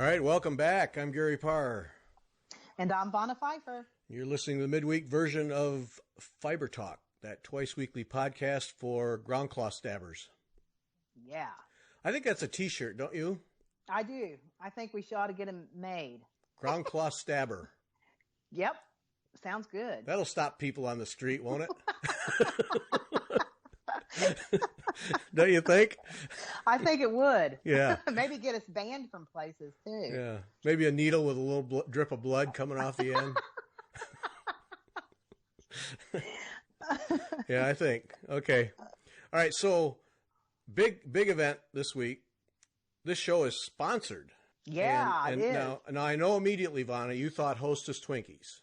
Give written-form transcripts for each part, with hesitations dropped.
right, welcome back. I'm Gary Parr. And I'm Vanna Pfeiffer. You're listening to the midweek version of Fiber Talk, that twice-weekly podcast for ground claw stabbers. Yeah. I think that's a t-shirt, don't you? I do. I think we ought to get them made. Ground claw stabber. Yep. Sounds good. That'll stop people on the street, won't it? Don't you think? I think it would. Yeah. Maybe get us banned from places, too. Yeah. Maybe a needle with a little drip of blood coming off the end. Yeah, I think. Okay. All right, so big event this week. This show is sponsored. Yeah, and it is. Now I know immediately, Vanna, you thought Hostess Twinkies.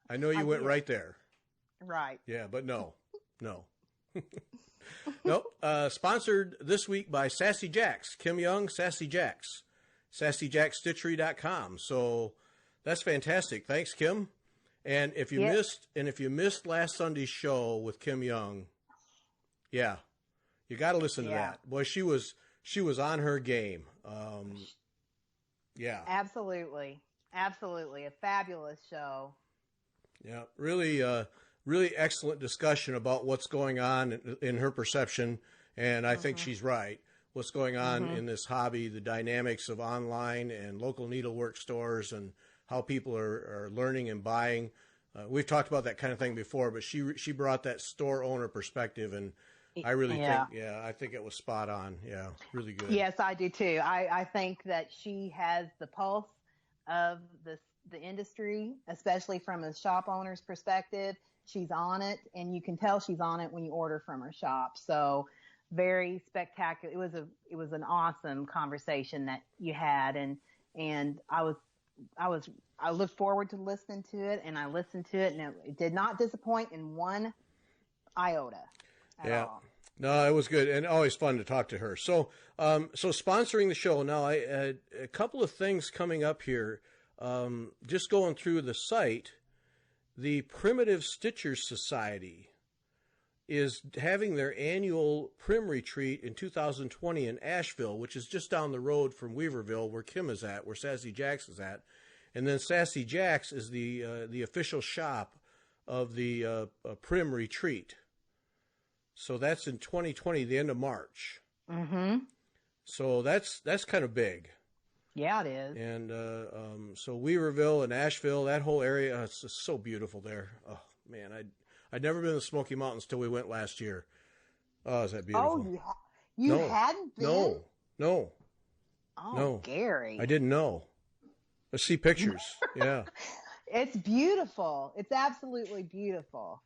I know you went right there. Right. Yeah, but no. Nope. Sponsored this week by Sassy Jacks. Kim Young, Sassy Jacks. SassyJacksStitchery.com. So that's fantastic. Thanks, Kim. And if you missed last Sunday's show with Kim Young, yeah, you got to listen to that. Boy, she was on her game. Yeah. Absolutely. A fabulous show. Yeah, really excellent discussion about what's going on in her perception, and I think she's right. What's going on in this hobby, the dynamics of online and local needlework stores, and how people are learning and buying. We've talked about that kind of thing before, but she brought that store owner perspective, and I really think it was spot on. Yeah, really good. Yes, I do too. I think that she has the pulse of the industry, especially from a shop owner's perspective. She's on it, and you can tell she's on it when you order from her shop. So very spectacular. It was an awesome conversation that you had, and I looked forward to listening to it, and I listened to it, and it did not disappoint in one iota at all. No, it was good, and always fun to talk to her. So sponsoring the show now, a couple of things coming up here. Just going through the site, the Primitive Stitchers Society is having their annual Prim Retreat in 2020 in Asheville, which is just down the road from Weaverville, where Kim is at, where Sassy Jacks is at. And then Sassy Jacks is the official shop of the Prim Retreat. So that's in 2020, the end of March. Mm-hmm. So that's kind of big. Yeah, it is. And so Weaverville and Asheville, that whole area, it's just so beautiful there. Oh, man, I'd never been to the Smoky Mountains till we went last year. Oh, is that beautiful? Oh, you hadn't been? No. Oh, no. Gary. I didn't know. Let's see pictures. Yeah. It's beautiful. It's absolutely beautiful.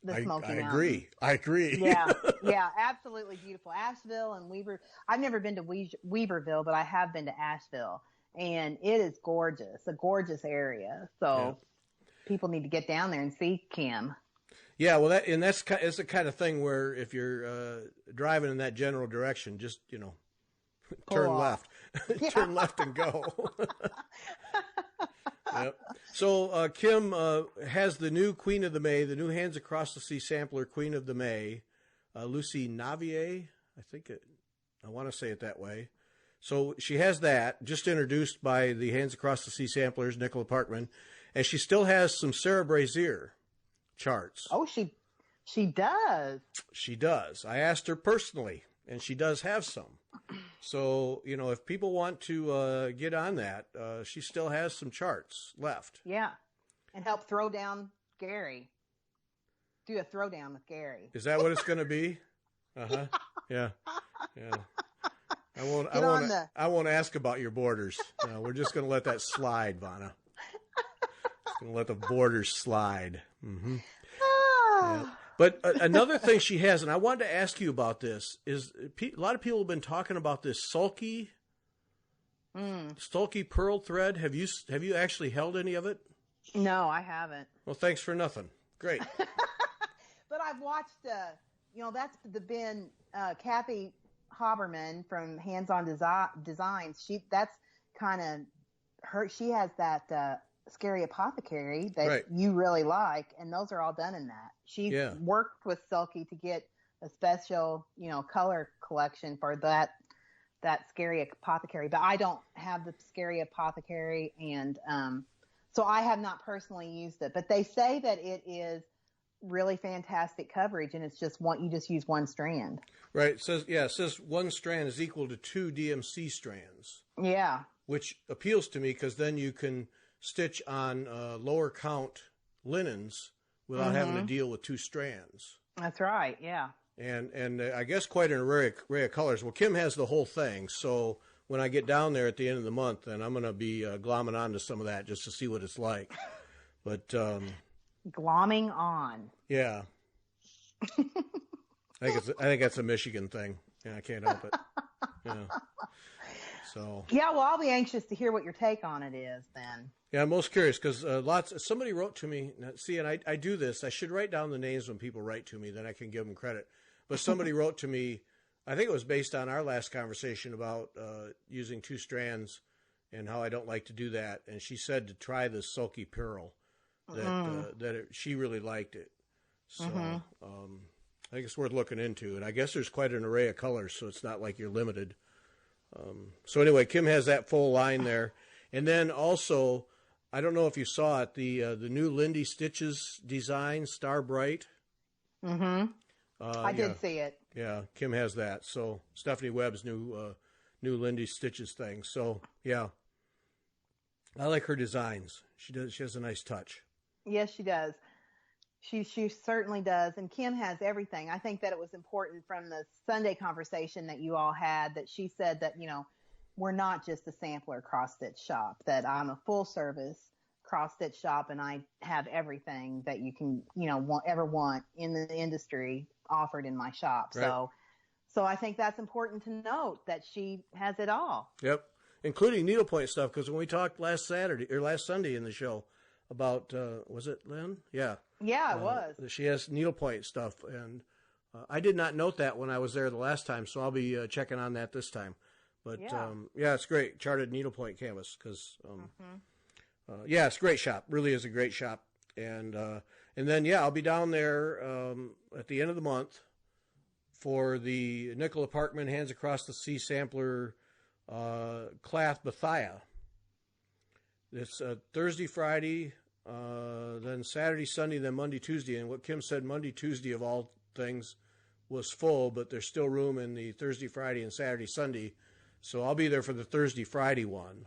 The Smoky Mountains. I agree. Yeah, absolutely beautiful. Asheville and Weaver. I've never been to Weaverville, but I have been to Asheville, and it is gorgeous. A gorgeous area. So people need to get down there and see Kim. Yeah, well, it's the kind of thing where if you're driving in that general direction, just turn left, turn left and go. Yep. So Kim has the new Queen of the May, the new Hands Across the Sea sampler Queen of the May, Lucy Navier. I want to say it that way. So she has that, just introduced by the Hands Across the Sea samplers, Nicola Parkman, and she still has some Sarah Brazier charts. Oh, she does. She does. I asked her personally, and she does have some. So, if people want to get on that, she still has some charts left. Yeah. And help throw down Gary. Do a throwdown with Gary. Is that what it's going to be? Uh-huh. Yeah. I won't ask about your borders. No, we're just going to let that slide, Vanna. Just going to let the borders slide. Mm-hmm. Yeah. But another thing she has, and I wanted to ask you about this, is a lot of people have been talking about this sulky pearl thread. Have you actually held any of it? No, I haven't. Well, thanks for nothing. Great. But I've watched, that's been Kathy Haberman from Hands On Designs. That's kind of her. She has that Scary Apothecary that you really like, and those are all done in that. She's worked with Sulky to get a special, color collection for that that Scary Apothecary, but I don't have the Scary Apothecary, and so I have not personally used it. But they say that it is really fantastic coverage, and it's just you just use one strand. Right. It says one strand is equal to 2 DMC strands. Yeah. Which appeals to me because then you can stitch on lower count linens without having to deal with 2 strands. That's right. Yeah. And I guess quite an array of colors. Well, Kim has the whole thing, so when I get down there at the end of the month, then I'm going to be glomming onto some of that just to see what it's like. But glomming on. Yeah. I think that's a Michigan thing. Yeah, I can't help it. Yeah. So. Yeah, well, I'll be anxious to hear what your take on it is then. Yeah, I'm most curious because somebody wrote to me. See, and I do this. I should write down the names when people write to me, then I can give them credit. But somebody wrote to me. I think it was based on our last conversation about using 2 strands and how I don't like to do that. And she said to try the Sulky Pearl. She really liked it. So I think it's worth looking into. And I guess there's quite an array of colors, so it's not like you're limited. So anyway, Kim has that full line there. And then also, I don't know if you saw it, the new Lindy Stitches design, Star Bright. I did see it. Yeah, Kim has that. So Stephanie Webb's new Lindy Stitches thing. So yeah, I like her designs. She has a nice touch. Yes, she does. She certainly does. And Kim has everything. I think that it was important from the Sunday conversation that you all had that she said that, we're not just a sampler cross-stitch shop, that I'm a full-service cross-stitch shop, and I have everything that you can, ever want in the industry offered in my shop. Right. So I think that's important to note that she has it all. Yep, including needlepoint stuff, because when we talked last Sunday in the show about, was it Lynn? Yeah. Yeah, it was. She has needlepoint stuff, and I did not note that when I was there the last time, so I'll be checking on that this time. But yeah, it's great. Charted needlepoint canvas because it's a great shop. Really is a great shop. And then I'll be down there at the end of the month for the Nicola Parkman Hands Across the Sea sampler Clath Bethia. It's Thursday, Friday, then Saturday, Sunday, then Monday, Tuesday. And what Kim said, Monday, Tuesday of all things was full, but there's still room in the Thursday, Friday, and Saturday, Sunday. So I'll be there for the Thursday, Friday one.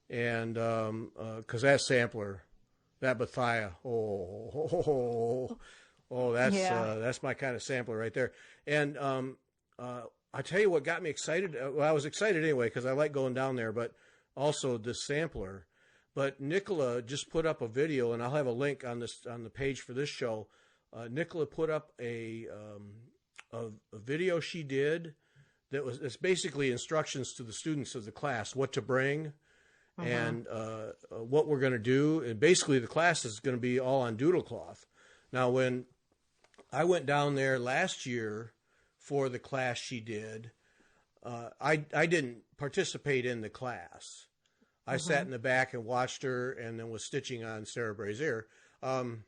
And because that sampler, that Bethia, that's my kind of sampler right there. And I tell you what got me excited. Well, I was excited anyway because I like going down there, but also this sampler. But Nicola just put up a video, and I'll have a link on the page for this show. Nicola put up a video she did. It's basically instructions to the students of the class, what to bring and what we're going to do. And basically the class is going to be all on doodle cloth. Now, when I went down there last year for the class she did, I didn't participate in the class. I sat in the back and watched her and then was stitching on Sarah Brazier and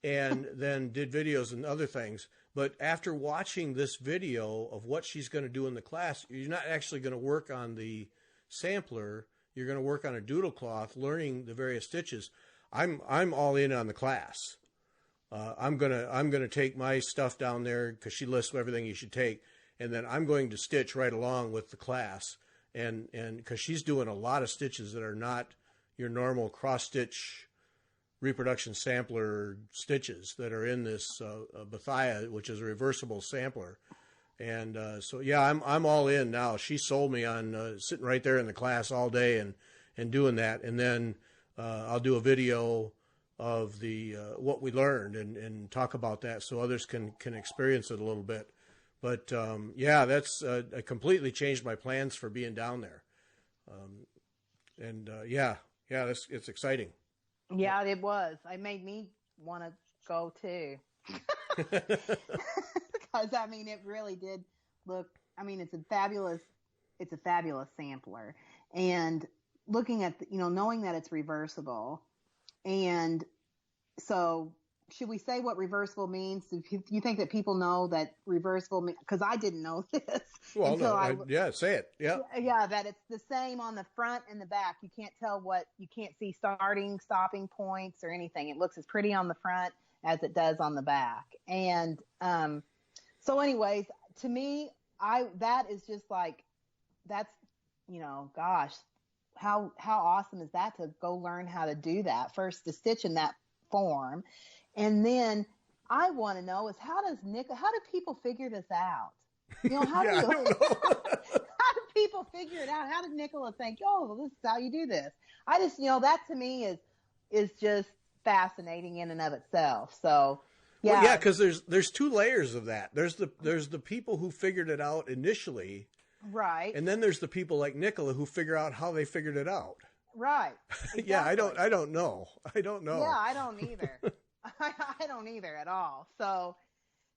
then did videos and other things. But after watching this video of what she's going to do in the class, you're not actually going to work on the sampler. You're going to work on a doodle cloth, learning the various stitches. I'm all in on the class. I'm gonna take my stuff down there because she lists everything you should take, and then I'm going to stitch right along with the class. And because she's doing a lot of stitches that are not your normal cross stitch reproduction sampler stitches that are in this Bethia, which is a reversible sampler. And I'm all in now. She sold me on sitting right there in the class all day and doing that. And then I'll do a video of the what we learned and talk about that so others can experience it a little bit. But that's I completely changed my plans for being down there. It's exciting. Yeah, it was. It made me want to go too. Because it really did look. It's a fabulous sampler, and looking at knowing that it's reversible, and so should we say what reversible means? Do you think that people know that reversible means? Because I didn't know this. Well, no, say it. Yeah. Yeah, that it's the same on the front and the back. You can't tell you can't see starting, stopping points or anything. It looks as pretty on the front as it does on the back. And so anyways, to me, that is just like, that's, gosh, how awesome is that to go learn how to do that first, to stitch in that form. And then I want to know is how do people figure this out? How I don't know. how do people figure it out? How did Nicola think, oh, this is how you do this? I just, that to me is just fascinating in and of itself. So yeah. Well, yeah, because there's two layers of that. There's the people who figured it out initially. Right. And then there's the people like Nicola who figure out how they figured it out. Right. Exactly. Yeah, I don't know. I don't know. Yeah, I don't either. I don't either at all. So,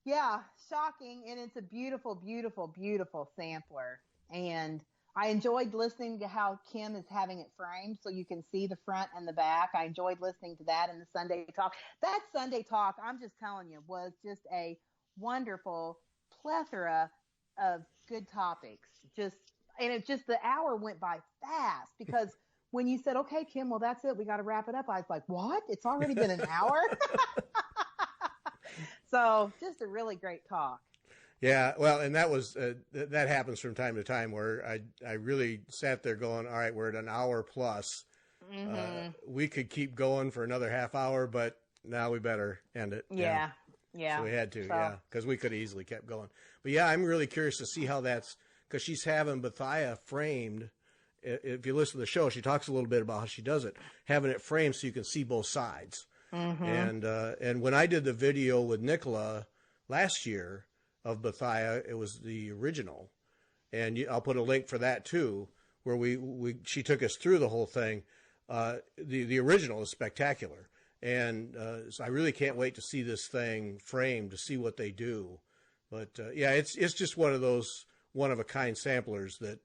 yeah, shocking. And it's a beautiful, beautiful, beautiful sampler. And I enjoyed listening to how Kim is having it framed so you can see the front and the back. I enjoyed listening to that in the Sunday Talk. That Sunday Talk, I'm just telling you, was just a wonderful plethora of good topics. The hour went by fast because when you said, okay, Kim, well, that's it, we got to wrap it up, I was like, what? It's already been an hour? So just a really great talk. Yeah, well, and that was that happens from time to time where I really sat there going, all right, we're at an hour plus. Mm-hmm. We could keep going for another half hour, but now we better end it. Yeah. Yeah. So we had to, because we could have easily kept going. But yeah, I'm really curious to see how that's, because she's having Bethia framed. If you listen to the show, she talks a little bit about how she does it, having it framed so you can see both sides. Mm-hmm. And when I did the video with Nicola last year of Bethia, it was the original, and I'll put a link for that too, where she took us through the whole thing. The original is spectacular, and so I really can't wait to see this thing framed to see what they do. But yeah, it's just one of those one of a kind samplers that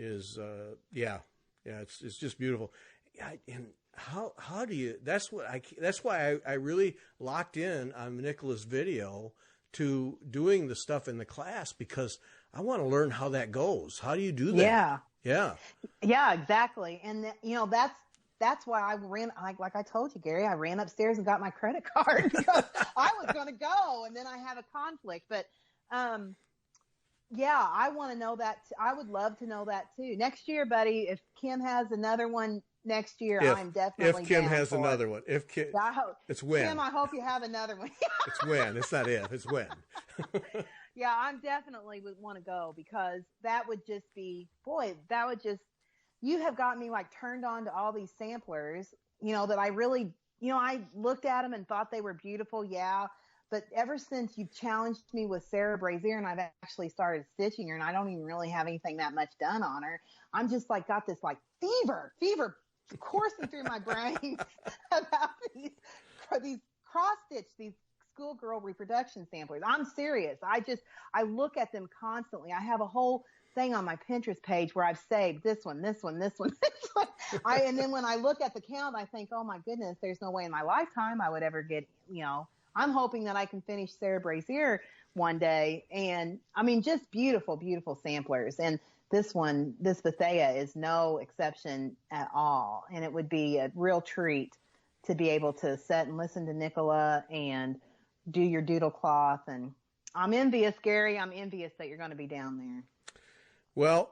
is it's just beautiful. Yeah, and how do you? That's why I really locked in on Nicola's video to doing the stuff in the class, because I want to learn how that goes. How do you do that? Yeah, exactly. And that's why I ran, like I told you, Gary, I ran upstairs and got my credit card because I was going to go, and then I have a conflict. But yeah, I want to know that. I would love to know that too. Next year, buddy, if Kim has another one next year, I'm definitely if Kim down has for another it. one. If Kim, it's when. Kim, I hope you have another one. It's when. It's not if. It's when. Yeah, I'm definitely would want to go, because that would just be, you have got me like turned on to all these samplers, that I really, I looked at them and thought they were beautiful. Yeah. But ever since you've challenged me with Sarah Brazier and I've actually started stitching her, and I don't even really have anything that much done on her, I'm just like got this like fever coursing through my brain about these cross stitch, these schoolgirl reproduction samplers. I'm serious. I look at them constantly. I have a whole thing on my Pinterest page where I've saved this one, this one, this one, this one. And then when I look at the count, I think, oh my goodness, there's no way in my lifetime I would ever get, I'm hoping that I can finish Sarah Brazier one day. And I mean, just beautiful, beautiful samplers. And this Bethia is no exception at all. And it would be a real treat to be able to sit and listen to Nicola and do your doodle cloth. And I'm envious, Gary. I'm envious that you're going to be down there. Well,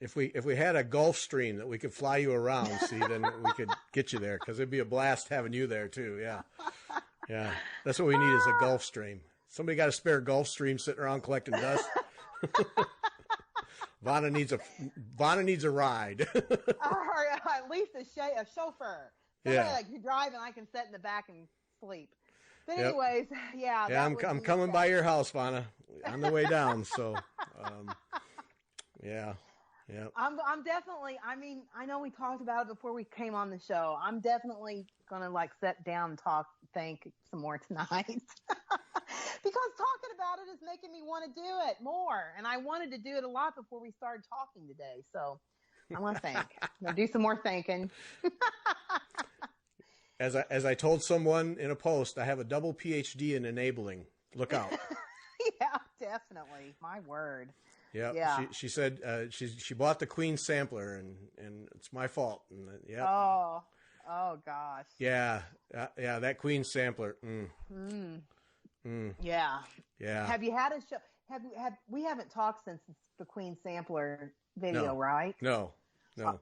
if we had a Gulf Stream that we could fly you around, then we could get you there, because it'd be a blast having you there too. Yeah. Yeah, that's what we need, is a Gulf Stream. Somebody got a spare Gulf Stream sitting around collecting dust? Vanna needs a ride. Or at least a chauffeur. Somebody like you drive and I can sit in the back and sleep. But anyways, yeah. Yeah, I'm coming by your house, Vanna, on the way down. So, yeah. Yeah. I'm definitely, I know we talked about it before we came on the show. I'm definitely going to sit down and think some more tonight. Because talking about it is making me want to do it more. And I wanted to do it a lot before we started talking today. So I want to think. I'm going to do some more thinking. As I told someone in a post, I have a double PhD in enabling. Look out. Yeah, definitely. My word. Yeah. Yeah. She said she bought the Queen sampler and it's my fault. And yeah. Oh gosh. Yeah. Yeah. That Queen sampler. Yeah. Yeah. Have you had a show? We haven't talked since the Queen sampler video, right? No.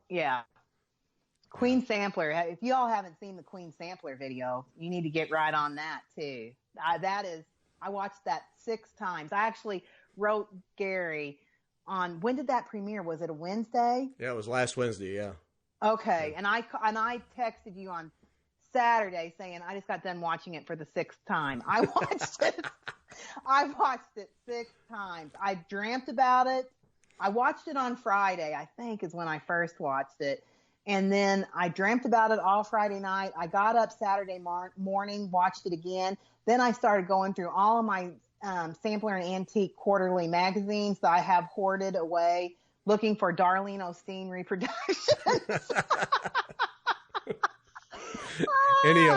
Yeah. Queen sampler. If you all haven't seen the Queen sampler video, you need to get right on that too. I watched that 6 times. I actually wrote Gary on, when did that premiere? Was it a Wednesday? Yeah, it was last Wednesday. Yeah. Okay. Yeah. And I texted you on Saturday saying I just got done watching it for the 6th time. I watched it. I watched it 6 times. I dreamt about it. I watched it on Friday, I think is when I first watched it. And then I dreamt about it all Friday night. I got up Saturday morning, watched it again. Then I started going through all of my Sampler and Antique quarterly magazines that I have hoarded away, looking for Darlene Osteen reproductions. Any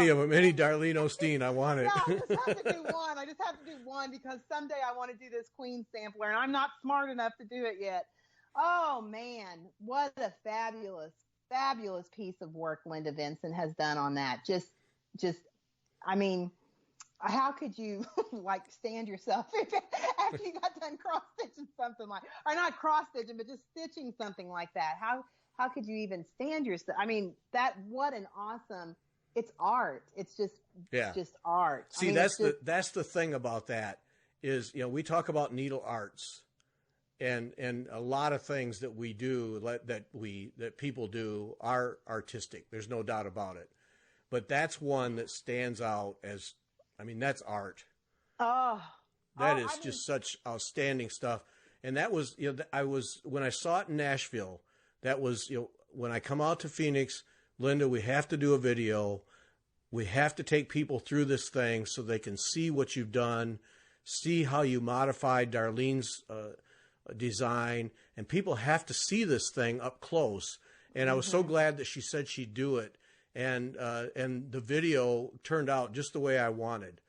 of them, any Darlene Osteen, I want it. Yeah, I just have to do one. I just have to do one because someday I want to do this Queen sampler, and I'm not smart enough to do it yet. Oh man, what a fabulous piece of work Linda Vincent has done on that. Just, I mean, how could you like stand yourself after you got done cross stitching something like, or not cross stitching, but just stitching something like that? How could you even stand yourself? I mean, what an awesome, it's art. It's just art. See, I mean, that's the thing about that is, we talk about needle arts and a lot of things that we do that people do are artistic. There's no doubt about it. But that's one that stands out as, that's art. That is just such outstanding stuff. And that was, when I saw it in Nashville, that was, when I come out to Phoenix, Linda, we have to do a video. We have to take people through this thing so they can see what you've done, see how you modified Darlene's design, and people have to see this thing up close. And I was so glad that she said she'd do it. And the video turned out just the way I wanted.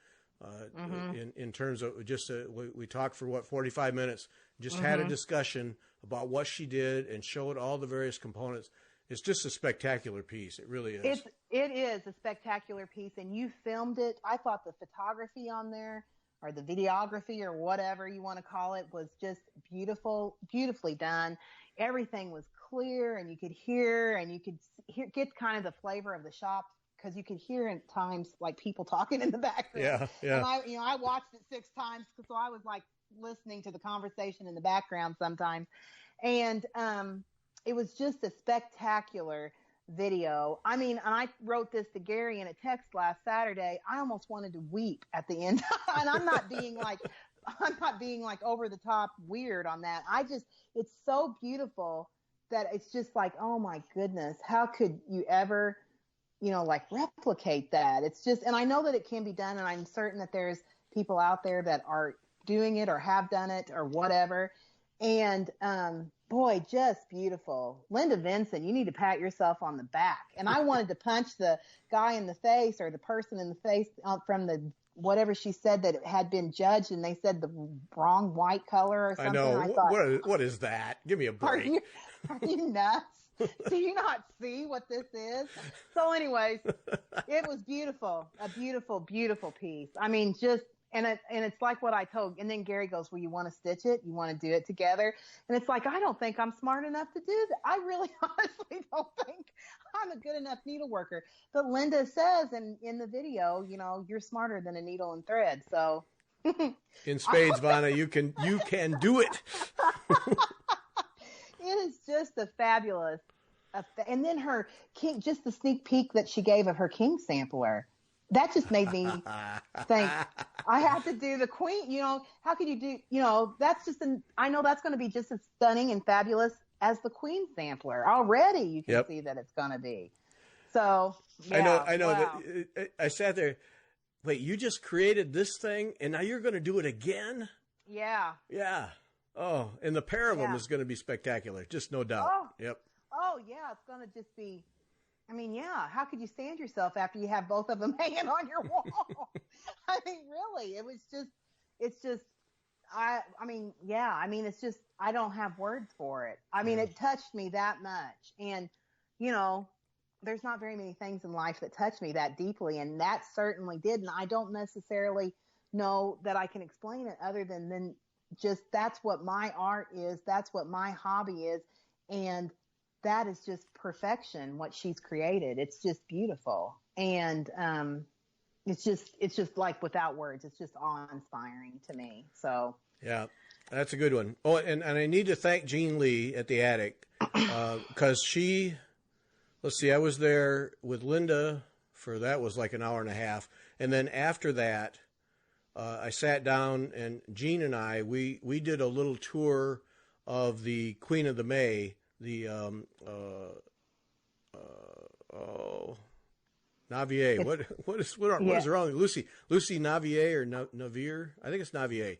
In terms of just we talked for 45 minutes, just had a discussion about what she did and showed all the various components. It's just a spectacular piece. It really is. It is a spectacular piece, and you filmed it. I thought the photography on there, or the videography, or whatever you want to call it, was just beautifully done. Everything was clear, and you could hear, and you could get kind of the flavor of the shop, because you could hear at times like people talking in the background. Yeah. And I watched it 6 times, so I was like listening to the conversation in the background sometimes. And it was just a spectacular video. And I wrote this to Gary in a text last Saturday. I almost wanted to weep at the end. And I'm not being like over the top weird on that. It's so beautiful that it's just like, oh my goodness, how could you ever, replicate that? It's just, and I know that it can be done, and I'm certain that there's people out there that are doing it or have done it or whatever. And, boy, just beautiful. Linda Vincent, you need to pat yourself on the back. And I wanted to punch the guy in the face, or the person in the face from the, whatever she said that it had been judged, and they said the wrong white color or something. I know. I thought, what is that? Give me a break. Are you nuts? Do you not see what this is? So anyways, it was beautiful. A beautiful, beautiful piece. And it's like what I told, and then Gary goes, well, you want to stitch it? You want to do it together? And it's like, I don't think I'm smart enough to do that. I really honestly don't think I'm a good enough needle worker. But Linda says in the video, you're smarter than a needle and thread. So in spades, Vanna, you can do it. It is just a fabulous, and then her king, just the sneak peek that she gave of her king sampler. That just made me think I have to do the Queen. How could you do, that's just I know that's going to be just as stunning and fabulous as the Queen sampler. Already you can see that it's going to be. So, yeah, I know wow. that I sat there. Wait, you just created this thing and now you're going to do it again? Yeah. Yeah. Oh, and the pair of them is going to be spectacular. Just no doubt. Oh. Yep. Oh yeah. It's going to just be I mean, yeah, how could you stand yourself after you have both of them hanging on your wall? I mean, really, it's just, I mean, yeah, I mean, it's just, I don't have words for it. I mean, it touched me that much. And, you know, there's not very many things in life that touch me that deeply. And that certainly did. And I don't necessarily know that I can explain it other than just, that's what my art is. That's what my hobby is. And that is just perfection, what she's created. It's just beautiful. And, it's just like without words, it's just awe-inspiring to me. So yeah, that's a good one. Oh, and I need to thank Jean Lee at the Attic, because let's see, I was there with Linda for, that was like an hour and a half. And then after that, I sat down, and Jean and I, we did a little tour of the Queen of the May, the, Navier. What is wrong? Lucy Navier or Navier? I think it's Navier.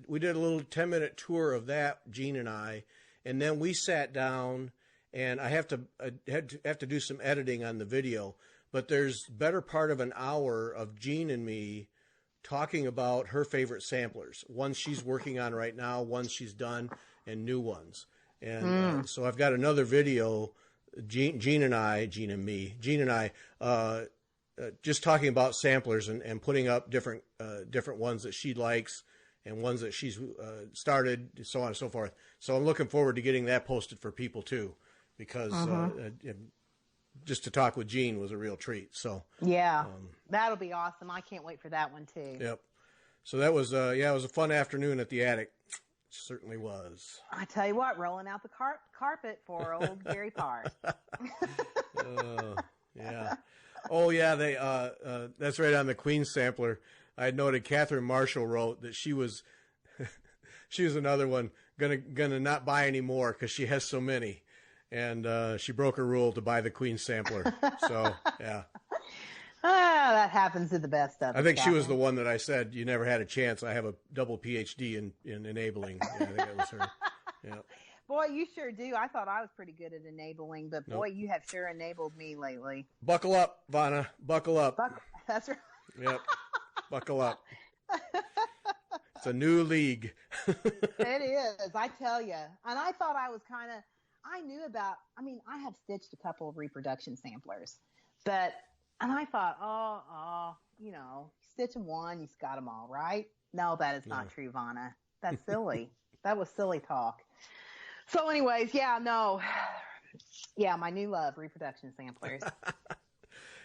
We did a little 10-minute tour of that, Jean and I, and then we sat down, and I have to do some editing on the video, but there's better part of an hour of Jean and me talking about her favorite samplers, ones she's working on right now, ones she's done, and new ones. And so I've got another video. Jean and I, just talking about samplers and putting up different ones that she likes and ones that she's started, so on and so forth. So I'm looking forward to getting that posted for people too, because just to talk with Jean was a real treat. So yeah, that'll be awesome. I can't wait for that one too. Yep. So that was it was a fun afternoon at the Attic. Certainly was. I tell you what, rolling out the carpet for old Gary Park. Yeah. Oh yeah, they that's right on the Queen sampler. I had noted Catherine Marshall wrote that she was another one gonna not buy any more because she has so many, and she broke her rule to buy the Queen sampler. So yeah. That happens to the best of us. I think she was the one that I said, you never had a chance. I have a double PhD in enabling. Yeah, I think that was her. Yeah. Boy, you sure do. I thought I was pretty good at enabling, but boy, you have sure enabled me lately. Buckle up, Vanna. Buckle up. That's right. Yep. Buckle up. It's a new league. It is, I tell you. And I thought I was I have stitched a couple of reproduction samplers, and I thought, stitch them one, you've got them all, right? No, that is not true, Vanna. That's silly. That was silly talk. So anyways, my new love, reproduction samplers.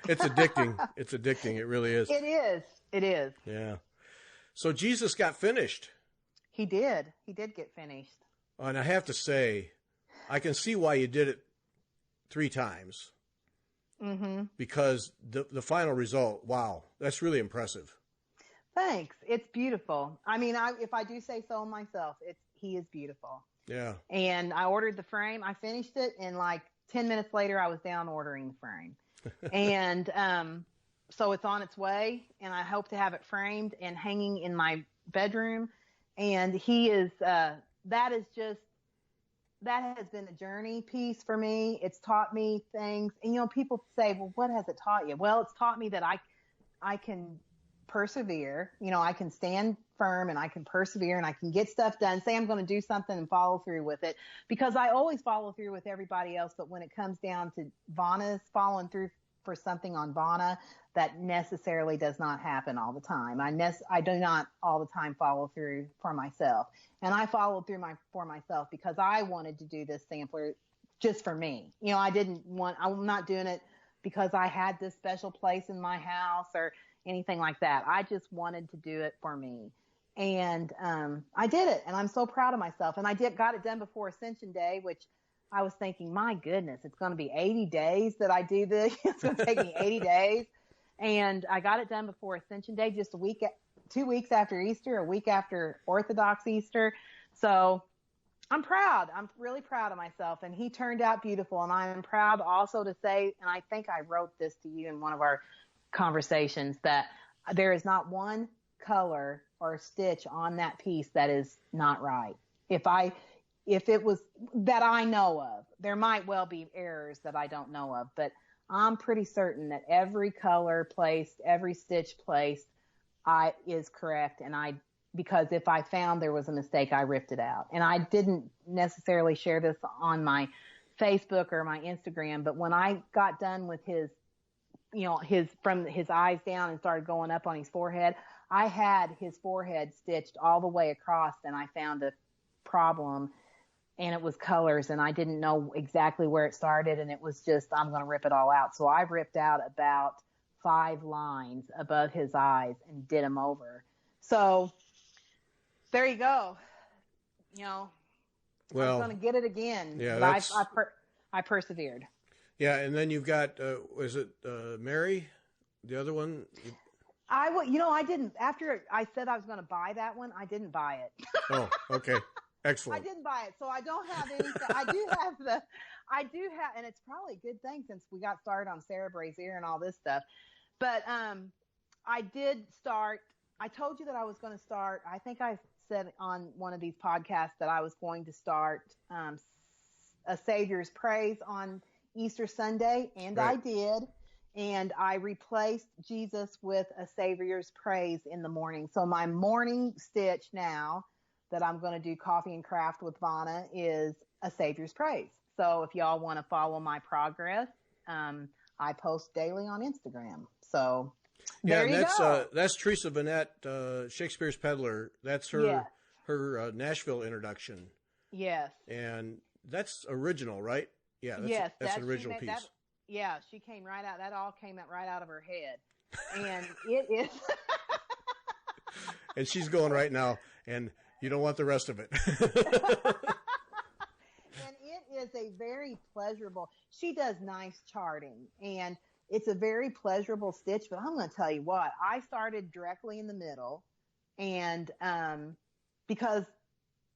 It's addicting. It's addicting. It really is. It is. Yeah. So Jesus got finished. He did. He did get finished. And I have to say, I can see why you did it 3 times. Mm-hmm. Because the final result, wow, that's really impressive. Thanks. It's beautiful. I mean, if I do say so myself, he is beautiful. Yeah. And I ordered the frame. I finished it, and like 10 minutes later, I was down ordering the frame. And so it's on its way, and I hope to have it framed and hanging in my bedroom. And he is that has been a journey piece for me. It's taught me things. And, people say, well, what has it taught you? Well, it's taught me that I can persevere. I can stand firm, and I can persevere, and I can get stuff done. Say I'm going to do something and follow through with it, because I always follow through with everybody else. But when it comes down to Vanna's following through for something on Vanna, that necessarily does not happen all the time. I do not all the time follow through for myself. And I followed through for myself because I wanted to do this sampler just for me. I'm not doing it because I had this special place in my house or anything like that. I just wanted to do it for me. And I did it, and I'm so proud of myself. And I got it done before Ascension Day, which I was thinking, my goodness, it's going to be 80 days that I do this. It's going to take me 80 days. And I got it done before Ascension Day, just 2 weeks after Easter, a week after Orthodox Easter. So I'm proud. I'm really proud of myself. And he turned out beautiful. And I'm proud also to say, and I think I wrote this to you in one of our conversations, that there is not one color or stitch on that piece that is not right. if it was that I know of. There might well be errors that I don't know of, but I'm pretty certain that every color placed, every stitch placed, is correct. And because if I found there was a mistake, I ripped it out. And I didn't necessarily share this on my Facebook or my Instagram, but when I got done with his, from his eyes down and started going up on his forehead, I had his forehead stitched all the way across, and I found a problem, and it was colors, and I didn't know exactly where it started, and it was just, I'm going to rip it all out. So I ripped out about 5 lines above his eyes and did them over. So there you go. Well, I'm going to get it again. Yeah, but I persevered. Yeah, and then you've got, was it Mary, the other one? I didn't. After I said I was going to buy that one, I didn't buy it. Oh, okay. Excellent. I didn't buy it, so I don't have anything. I do have, and it's probably a good thing since we got started on Sarah Brazier and all this stuff. But I did start. I told you that I was going to start. I think I said on one of these podcasts that I was going to start a Savior's Praise on Easter Sunday, and right. I did. And I replaced Jesus with a Savior's Praise in the morning. So my morning stitch now that I'm going to do Coffee and Craft with Vanna is a Savior's Praise. So if y'all want to follow my progress, I post daily on Instagram. So there you go. That's Teresa Vanette, Shakespeare's Peddler. That's her Nashville introduction. Yes. And that's original, right? Yeah. That's an original piece. Yeah, she came right out. That all came out right out of her head. And it is. And she's going right now, and you don't want the rest of it. And it is a very pleasurable, she does nice charting, and it's a very pleasurable stitch, but I'm going to tell you what, I started directly in the middle, and because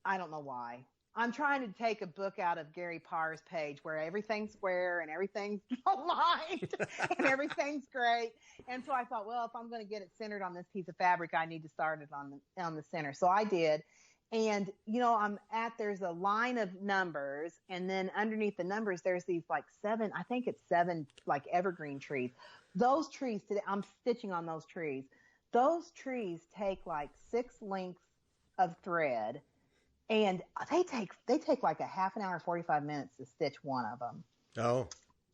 I don't know why. I'm trying to take a book out of Gary Parr's page where everything's square and everything's aligned and everything's great. And so I thought, well, if I'm going to get it centered on this piece of fabric, I need to start it on the center. So I did. And, there's a line of numbers, and then underneath the numbers, there's these like 7 like evergreen trees. Those trees today, I'm stitching on those trees. Those trees take like 6 lengths of thread. And they take like a half an hour, 45 minutes to stitch one of them. Oh.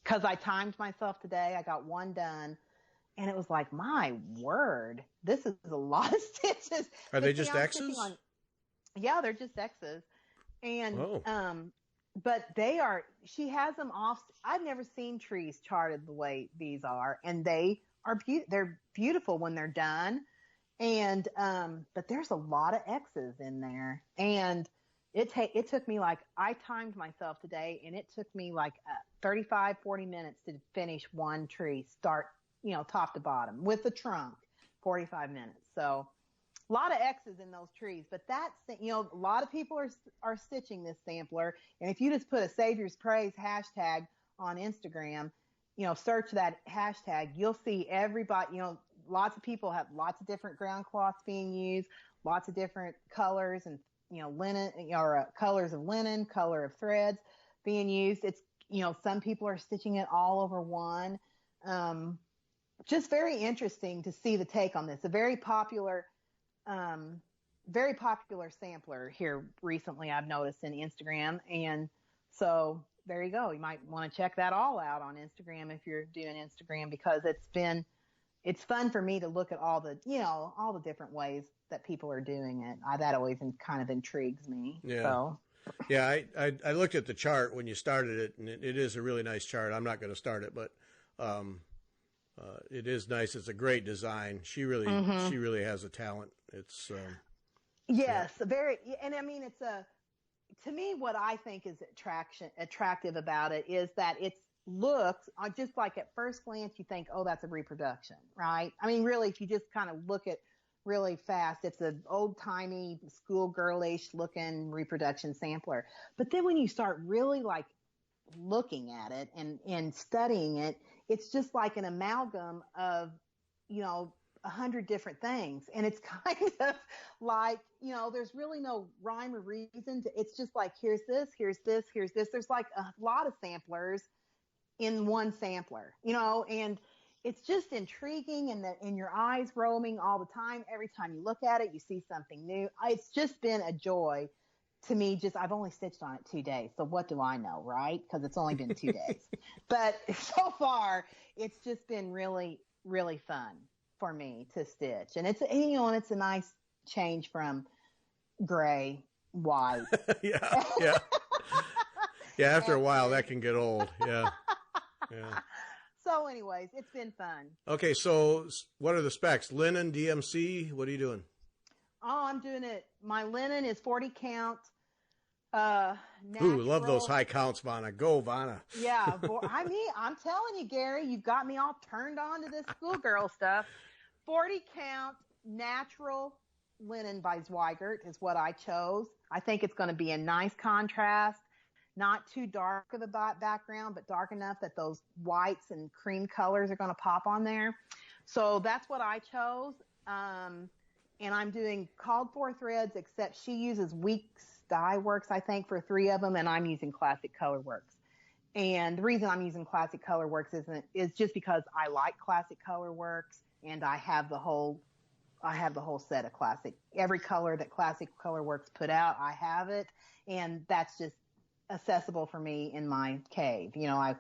Because I timed myself today. I got one done. And it was like, my word, this is a lot of stitches. Are they just X's? Yeah, they're just X's. And, but she has them off. I've never seen trees charted the way these are. And they're beautiful when they're done. And, but there's a lot of X's in there, and it took me I timed myself today, and it took me 35, 40 minutes to finish one tree, start, top to bottom with the trunk, 45 minutes. So a lot of X's in those trees, but that's, a lot of people are stitching this sampler. And if you just put a Savior's Praise hashtag on Instagram, search that hashtag, you'll see everybody, lots of people have lots of different ground cloths being used, lots of different colors and, linen or colors of linen, color of threads being used. It's, some people are stitching it all over one. Just very interesting to see the take on this. A very popular sampler here recently I've noticed in Instagram. And so there you go. You might want to check that all out on Instagram if you're doing Instagram, because it's fun for me to look at all the different ways that people are doing it. That always kind of intrigues me. Yeah. So. Yeah. I looked at the chart when you started it, and it is a really nice chart. I'm not going to start it, but, it is nice. It's a great design. She really has a talent. It's, yes, very. And I mean, to me, what I think is attractive about it is that it's looks just like at first glance, you think, oh, that's a reproduction, right? I mean, really, if you just kind of look at really fast, it's an old timey schoolgirlish looking reproduction sampler. But then when you start really looking at it and studying it, it's just like an amalgam of, 100 different things. And it's kind of like, there's really no rhyme or reason it's just like, here's this, here's this, here's this. There's like a lot of samplers in one sampler, and it's just intriguing, and your eyes roaming all the time. Every time you look at it, you see something new. It's just been a joy to me. I've only stitched on it 2 days. So what do I know, right? Because it's only been 2 days. But so far, it's just been really, really fun for me to stitch. And it's a nice change from gray, white. Yeah. Yeah. Yeah. After a while, that can get old. Yeah. Yeah. So anyways, it's been fun. Okay. So what are the specs? Linen, DMC? What are you doing? Oh, I'm doing it. My linen is 40 count. Ooh, love those high counts, Vanna. Go, Vanna. Yeah. I'm telling you, Gary, you've got me all turned on to this schoolgirl stuff. 40 count natural linen by Zweigert is what I chose. I think it's going to be a nice contrast. Not too dark of a background, but dark enough that those whites and cream colors are going to pop on there. So that's what I chose. And I'm doing called for threads, except she uses Weeks Dye Works, I think, for 3 of them, and I'm using Classic Color Works. And the reason I'm using Classic Color Works is just because I like Classic Color Works, and I have the whole set of Classic. Every color that Classic Color Works put out, I have it, and that's just accessible for me in my cave. I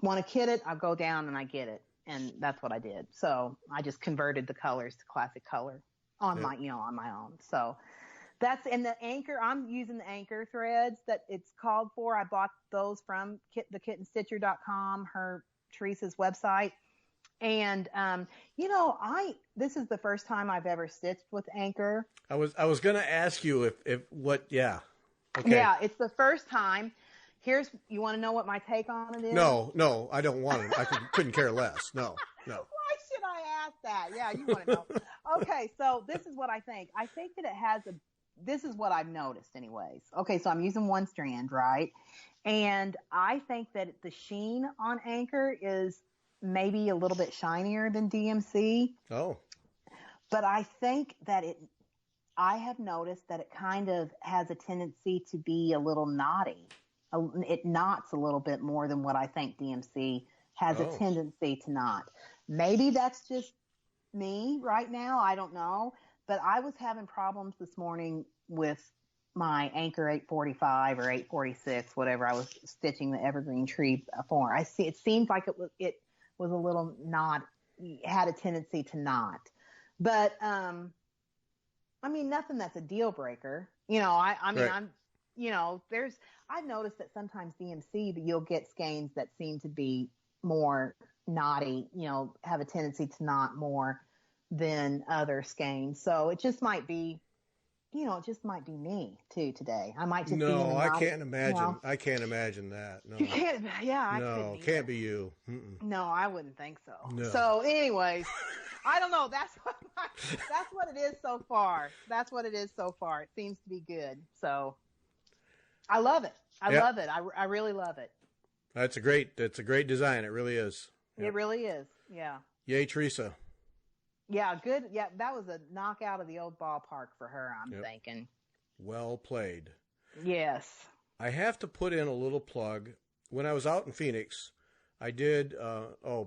want to kit it, I'll go down and I get it, and that's what I did. So I just converted the colors to Classic Color on my own. So that's in the anchor. I'm using the anchor threads that it's called for. I bought those from thekittenstitcher.com, Teresa's website. And, this is the first time I've ever stitched with anchor. I was going to ask you yeah. Okay. Yeah, it's the first time. You want to know what my take on it is? No, I don't want it. I couldn't care less. No. Why should I ask that? Yeah, you want to know. Okay, so this is what I think. I think that this is what I've noticed anyways. Okay, so I'm using one strand, right? And I think that the sheen on anchor is maybe a little bit shinier than DMC. Oh. But I think that I have noticed that it kind of has a tendency to be a little knotty. It knots a little bit more than what I think DMC has a tendency to knot. Maybe that's just me right now. I don't know. But I was having problems this morning with my Anchor 845 or 846, whatever I was stitching the evergreen tree for. It seemed like it was a little knot, had a tendency to knot. But nothing that's a deal breaker. Right. I've noticed that sometimes DMC, you'll get skeins that seem to be more knotty, have a tendency to knot more than other skeins. So it just might be, me too today. I might just be. No, I can't imagine. I can't imagine that. No, you can't. Yeah, no, can't be you. Mm-mm. No, I wouldn't think so. No. So, anyways, I don't know. That's what it is so far. That's what it is so far. It seems to be good. So, I love it. I love it. I really love it. That's a great design. It really is. Yep. It really is. Yeah. Yay, Teresa. Yeah, good. Yeah, that was a knockout of the old ballpark for her, I'm thinking. Well played. Yes. I have to put in a little plug. When I was out in Phoenix, I did,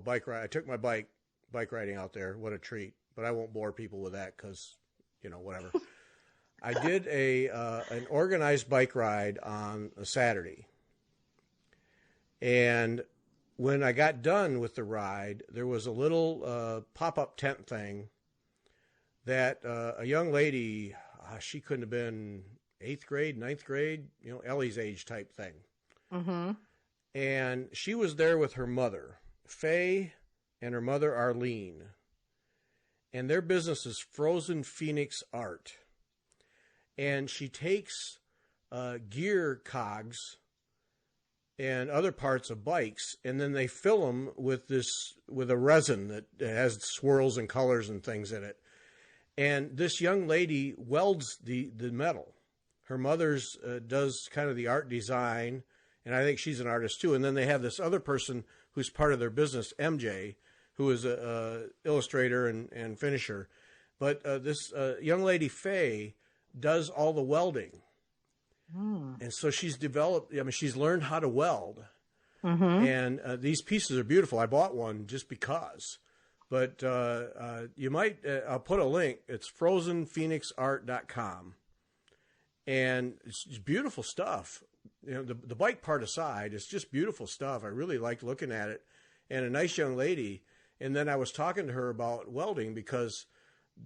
bike ride. I took my bike riding out there. What a treat. But I won't bore people with that because, whatever. I did an organized bike ride on a Saturday. And when I got done with the ride, there was a little pop-up tent thing that a young lady, she couldn't have been 8th grade, 9th grade, Ellie's age type thing. Mm-hmm. And she was there with her mother, Faye, and her mother, Arlene. And their business is Frozen Phoenix Art. And she takes gear cogs and other parts of bikes, and then they fill them with a resin that has swirls and colors and things in it. And this young lady welds the metal. Her mother's does kind of the art design, and I think she's an artist too. And then they have this other person who's part of their business, MJ, who is a illustrator and finisher. But this young lady, Faye, does all the welding. And so she's developed, I mean, she's learned how to weld. And these pieces are beautiful. I bought one just because. But you might, I'll put a link. It's frozenphoenixart.com. And it's beautiful stuff. You know, the bike part aside, it's just beautiful stuff. I really liked looking at it. And a nice young lady. And then I was talking to her about welding because,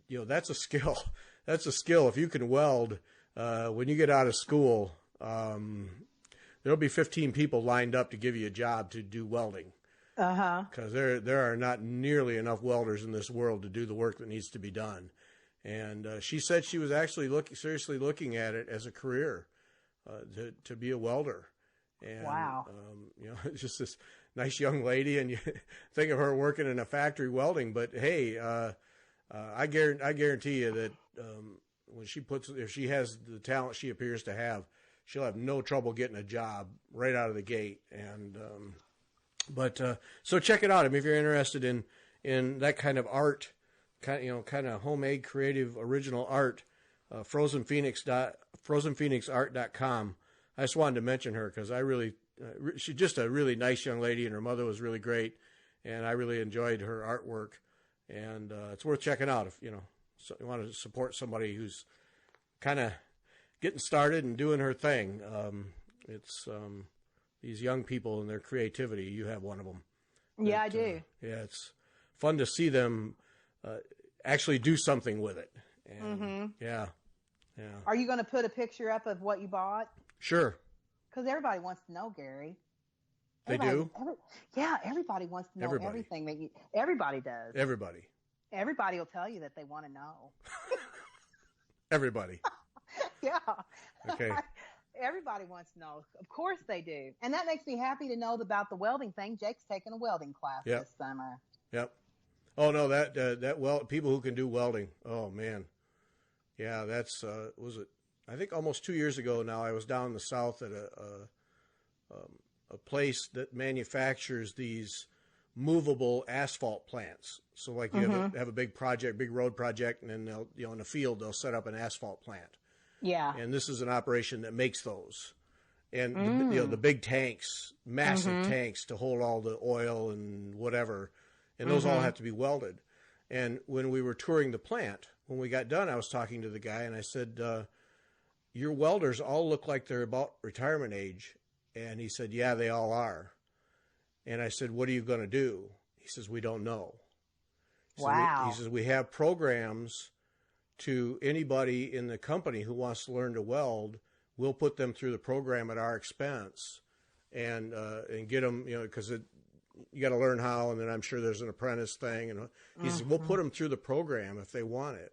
you know, that's a skill. That's a skill. If you can weld, when you get out of school, there'll be 15 people lined up to give you a job to do welding. Because there are not nearly enough welders in this world to do the work that needs to be done. And she said she was actually seriously looking at it as a career, to be a welder. And, wow. You know, it's just this nice young lady, and you think of her working in a factory welding. But hey, I guarantee you that when if she has the talent she appears to have, she'll have no trouble getting a job right out of the gate. And so check it out. I mean, if you're interested in that kind of art, kind of homemade, creative, original art, frozenphoenixart.com. I just wanted to mention her because she's just a really nice young lady, and her mother was really great, and I really enjoyed her artwork, and it's worth checking out if you want to support somebody who's kind of getting started and doing her thing. It's these young people and their creativity. You have one of them. Yeah, I do. Yeah, it's fun to see them actually do something with it. And, yeah. Are you going to put a picture up of what you bought? Sure. Because everybody wants to know, Gary. Do? Everybody wants to know everything that you. Everybody does. Everybody will tell you that they want to know. Everybody. Yeah. Okay. Everybody wants to know. Of course they do. And that makes me happy to know about the welding thing. Jake's taking a welding class this summer. Yep. Oh no, that people who can do welding. Oh man. Yeah, that's was it? I think almost 2 years ago now. I was down in the south at a place that manufactures these movable asphalt plants. So like you have a big road project, and then they'll in the field they'll set up an asphalt plant. Yeah. And this is an operation that makes those. And the big tanks, massive tanks to hold all the oil and whatever, and those all have to be welded. And when we were touring the plant, when we got done, I was talking to the guy, and I said, your welders all look like they're about retirement age. And he said, yeah, they all are. And I said, what are you going to do? He says, we don't know. Wow. He says, we have programs to anybody in the company who wants to learn to weld. We'll put them through the program at our expense and get them, because you got to learn how, and then I'm sure there's an apprentice thing. And he says, we'll put them through the program if they want it.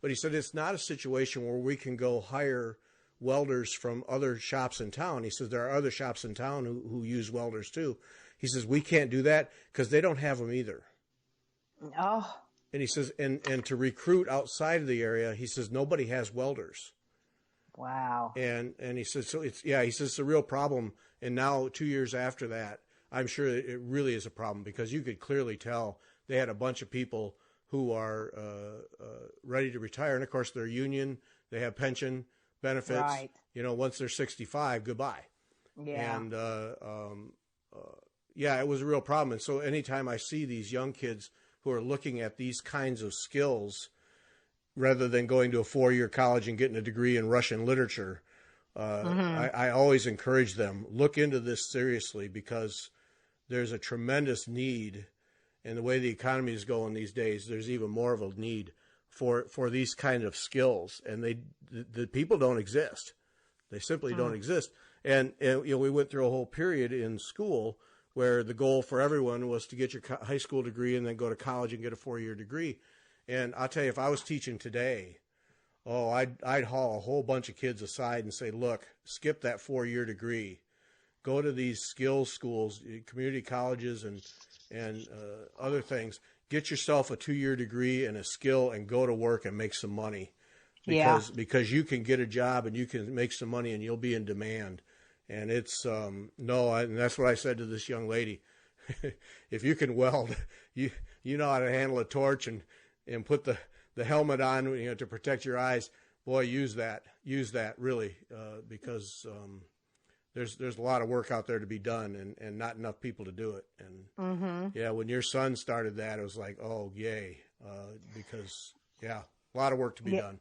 But he said, it's not a situation where we can go hire welders from other shops in town. He says, there are other shops in town who use welders too. He says, we can't do that because they don't have them either. Oh. And he says, and to recruit outside of the area, he says, nobody has welders. Wow. And he says, he says it's a real problem. And now 2 years after that, I'm sure it really is a problem because you could clearly tell they had a bunch of people who are ready to retire. And of course, they're union, they have pension benefits. Right. Once they're 65, goodbye. Yeah. And it was a real problem. And so anytime I see these young kids who are looking at these kinds of skills, rather than going to a 4-year college and getting a degree in Russian literature, I always encourage them, look into this seriously because there's a tremendous need. And the way the economy is going these days, there's even more of a need for these kind of skills. And the people don't exist. They simply don't exist. And we went through a whole period in school where the goal for everyone was to get your high school degree and then go to college and get a 4-year degree. And I'll tell you, if I was teaching today, I'd haul a whole bunch of kids aside and say, look, skip that 4-year degree. Go to these skills schools, community colleges and other things. Get yourself a 2-year degree and a skill and go to work and make some money. Because you can get a job and you can make some money and you'll be in demand. And it's, and that's what I said to this young lady. if you can weld, you know how to handle a torch and put the helmet on, to protect your eyes. Boy, use that really, because there's a lot of work out there to be done, and not enough people to do it. And yeah, when your son started that, it was like, oh yay, because a lot of work to be done.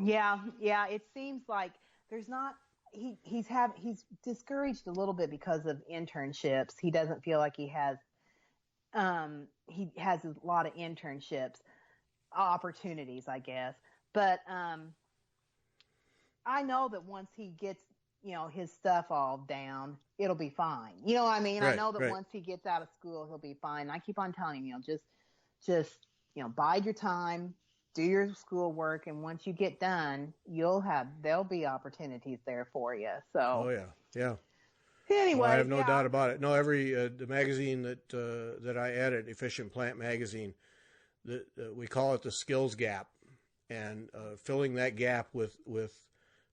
Yeah. It seems like there's not. He's discouraged a little bit because of internships. He doesn't feel like he has a lot of internships opportunities, I guess. But I know that once he gets, his stuff all down, it'll be fine. You know what I mean? Right, I know that once he gets out of school, he'll be fine. I keep on telling him, just bide your time, do your schoolwork, and once you get done, there'll be opportunities there for you. So. Oh yeah. Anyway, I have no doubt about it. No, every the magazine that I edit, Efficient Plant Magazine, we call it the skills gap, and filling that gap with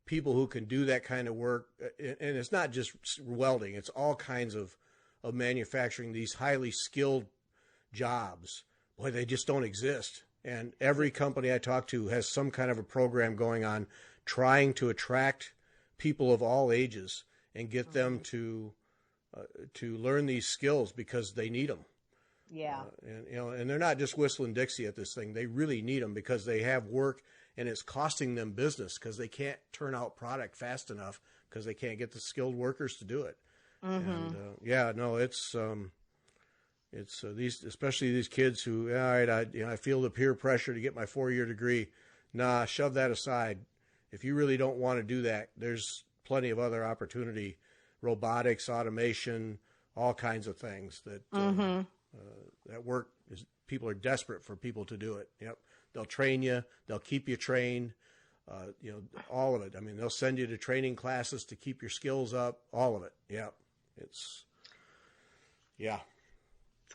people who can do that kind of work. And it's not just welding; it's all kinds of manufacturing. These highly skilled jobs, boy, they just don't exist. And every company I talk to has some kind of a program going on, trying to attract people of all ages and get them to learn these skills because they need them. Yeah. And they're not just whistling Dixie at this thing. They really need them because they have work, and it's costing them business because they can't turn out product fast enough because they can't get the skilled workers to do it. And it's especially these kids who, all right, I feel the peer pressure to get my 4-year degree. Nah, shove that aside. If you really don't want to do that, there's plenty of other opportunity, robotics, automation, all kinds of things that work. People are desperate for people to do it. Yep. They'll train you. They'll keep you trained. All of it. I mean, they'll send you to training classes to keep your skills up. All of it. Yeah.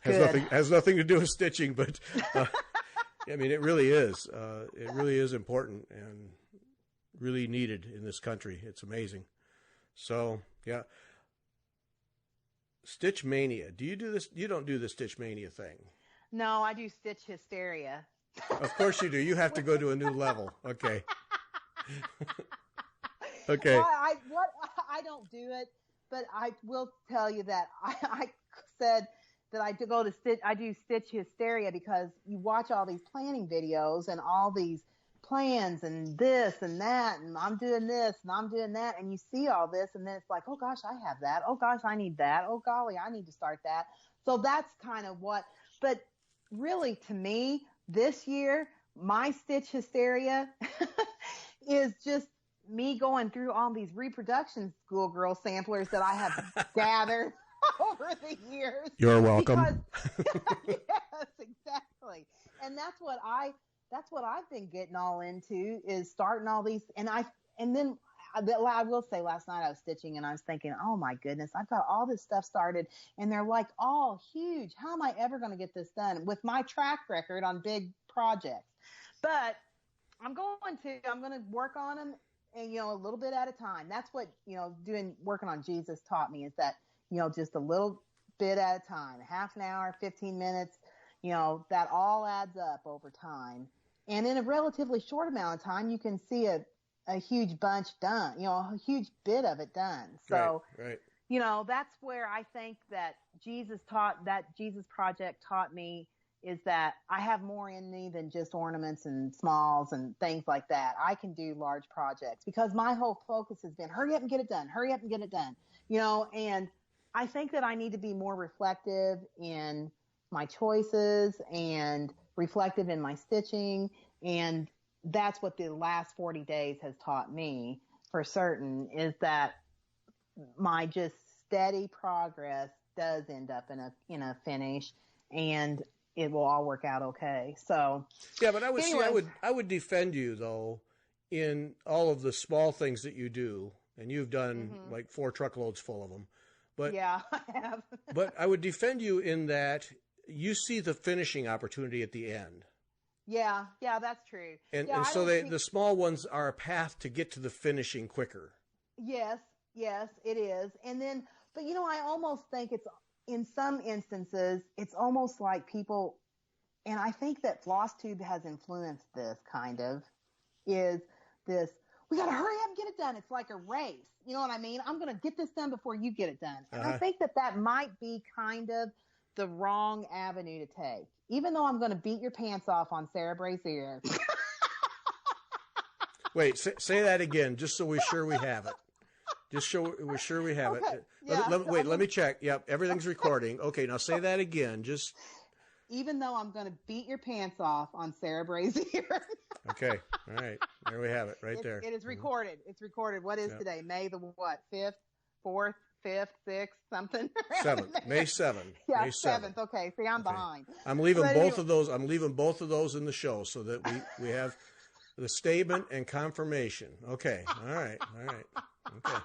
Has nothing to do with stitching, but I mean, it really is. It really is important and really needed in this country. It's amazing. So, yeah. Stitch Mania. Do you do this? You don't do the Stitch Mania thing. No, I do Stitch Hysteria. Of course you do. You have to go to a new level. Okay. Okay. Well, I don't do it, but I will tell you that I said that I do Stitch Hysteria because you watch all these planning videos and all these plans and this and that, and I'm doing this and I'm doing that, and you see all this, and then it's like, oh gosh, I have that. Oh gosh, I need that. Oh golly, I need to start that. So that's kind of but really to me, this year, my Stitch Hysteria is just me going through all these reproduction schoolgirl samplers that I have gathered over the years. You're welcome. Yes, exactly. And that's what I've been getting all into, is starting all these. And then I will say, last night I was stitching and I was thinking, oh my goodness, I've got all this stuff started and they're like all huge. How am I ever going to get this done with my track record on big projects? But I'm going to work on them, and, a little bit at a time. That's what, working on Jesus taught me, is that, just a little bit at a time, half an hour, 15 minutes, that all adds up over time. And in a relatively short amount of time, you can see a huge bunch done, a huge bit of it done. So, right. That's where I think that Jesus project taught me, is that I have more in me than just ornaments and smalls and things like that. I can do large projects because my whole focus has been hurry up and get it done, and I think that I need to be more reflective in my choices and reflective in my stitching. And that's what the last 40 days has taught me for certain, is that my just steady progress does end up in a finish, and it will all work out okay. So yeah, but I would defend you though in all of the small things that you do, and you've done like 4 truckloads full of them. But yeah, I have. But I would defend you in that you see the finishing opportunity at the end. Yeah, that's true. And so the small ones are a path to get to the finishing quicker. Yes, it is. And then, but I almost think in some instances, it's almost like people, and I think that FlossTube has influenced this kind of, is this, we got to hurry up and get it done. It's like a race. You know what I mean? I'm going to get this done before you get it done. And I think that that might be kind of the wrong avenue to take. Even though I'm going to beat your pants off on Sarah Brazier. Wait, say that again, just so we're sure we have it. Just so we're sure we have it. Yeah, Let me check. Yep, everything's recording. Okay, now say that again. Just even though I'm going to beat your pants off on Sarah Brazier. Okay, all right. There we have it, right there. It is recorded. It's recorded. What is today? May the what? 5th, 4th, 5th, 6th, something. 7th. May 7th. Yeah, May 7th. Okay, see, I'm behind. I'm leaving both of those. I'm leaving both of those in the show so that we have the statement and confirmation. Okay. All right. Okay.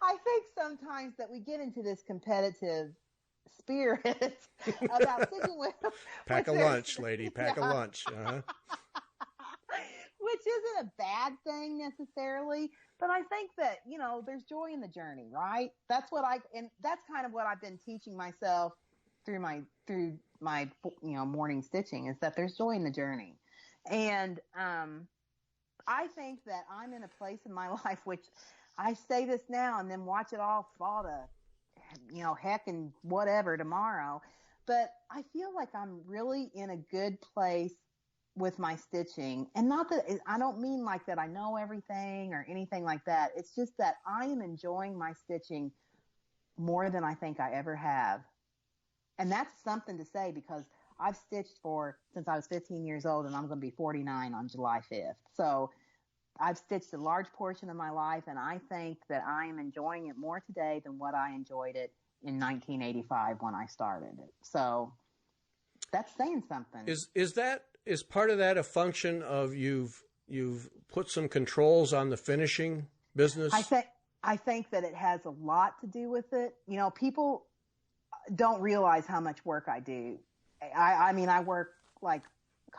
I think sometimes that we get into this competitive spirit about sitting with pack a lunch, lady. Pack a lunch. Which isn't a bad thing necessarily, but I think that, you know, there's joy in the journey, right? That's kind of what I've been teaching myself through my morning stitching, is that there's joy in the journey. And I think that I'm in a place in my life, which I say this now and then watch it all fall to, you know, heck and whatever tomorrow. But I feel like I'm really in a good place with my stitching. And not that I don't mean like that I know everything or anything like that. It's just that I am enjoying my stitching more than I think I ever have. And that's something to say, because I've stitched since I was 15 years old, and I'm going to be 49 on July 5th. So I've stitched a large portion of my life, and I think that I am enjoying it more today than what I enjoyed it in 1985 when I started it. So that's saying something. Is part of that a function of you've put some controls on the finishing business? I think that it has a lot to do with it. You know, people don't realize how much work I do. I mean, I work like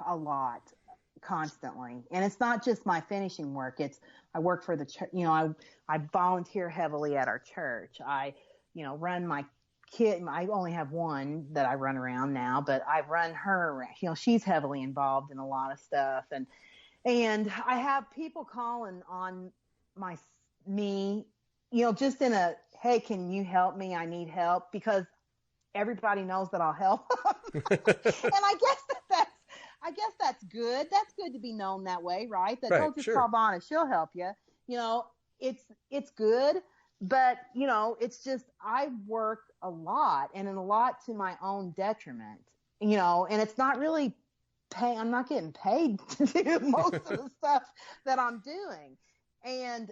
a lot constantly, and it's not just my finishing work. I work for the church. You know, I volunteer heavily at our church. I, you know, run my kid. I only have one that I run around now, but I run her around. You know, she's heavily involved in a lot of stuff, and I have people calling on me, you know, just in a, hey, can you help me? I need help, because everybody knows that I'll help. And I guess that's good. That's good to be known that way, right? That don't just call Vonna, she'll help you. You know, it's good, but you know, it's just, I work a lot, and in a lot to my own detriment, you know, and it's not really I'm not getting paid to do most of the stuff that I'm doing. And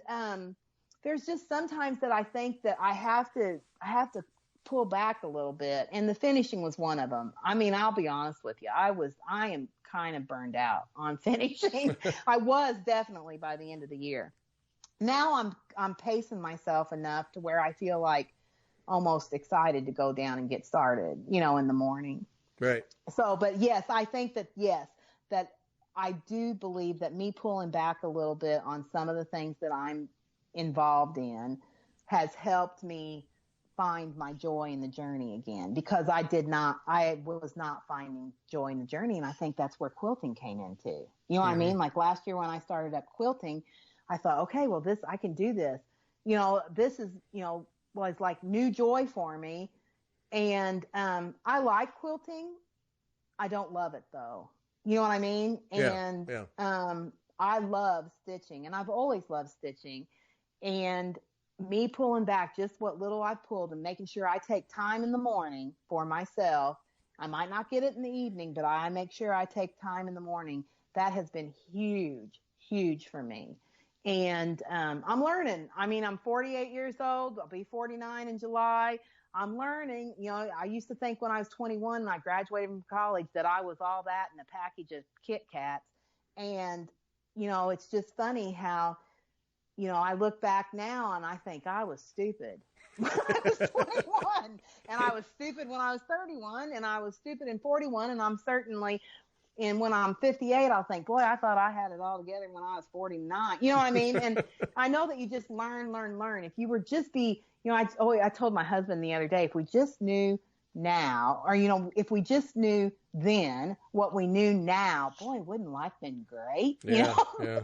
there's just sometimes that I think that I have to pull back a little bit, and the finishing was one of them. I mean, I'll be honest with you. I am kind of burned out on finishing. I was definitely by the end of the year. Now I'm pacing myself enough to where I feel like almost excited to go down and get started, you know, in the morning. Right. So, but yes, I think that I do believe that me pulling back a little bit on some of the things that I'm involved in has helped me find my joy in the journey again, because I was not finding joy in the journey. And I think that's where quilting came into, you know what I mean? Like last year when I started up quilting, I thought, okay, well, I can do this. You know, this is, you know, was like new joy for me. And I like quilting. I don't love it though. You know what I mean? And I love stitching, and I've always loved stitching. And me pulling back just what little I've pulled and making sure I take time in the morning for myself. I might not get it in the evening, but I make sure I take time in the morning. That has been huge, huge for me. And I'm learning. I mean, I'm 48 years old. I'll be 49 in July. I'm learning. You know, I used to think when I was 21 and I graduated from college that I was all that in a package of Kit Kats. And, you know, it's just funny how, you know, I look back now and I think I was stupid when I was 21, and I was stupid when I was 31, and I was stupid in 41, and I'm certainly, and when I'm 58, I'll think, boy, I thought I had it all together when I was 49. You know what I mean? And I know that you just learn. If you I told my husband the other day, if we just knew now, or, if we just knew then what we knew now, boy, wouldn't life been great? Yeah, yeah.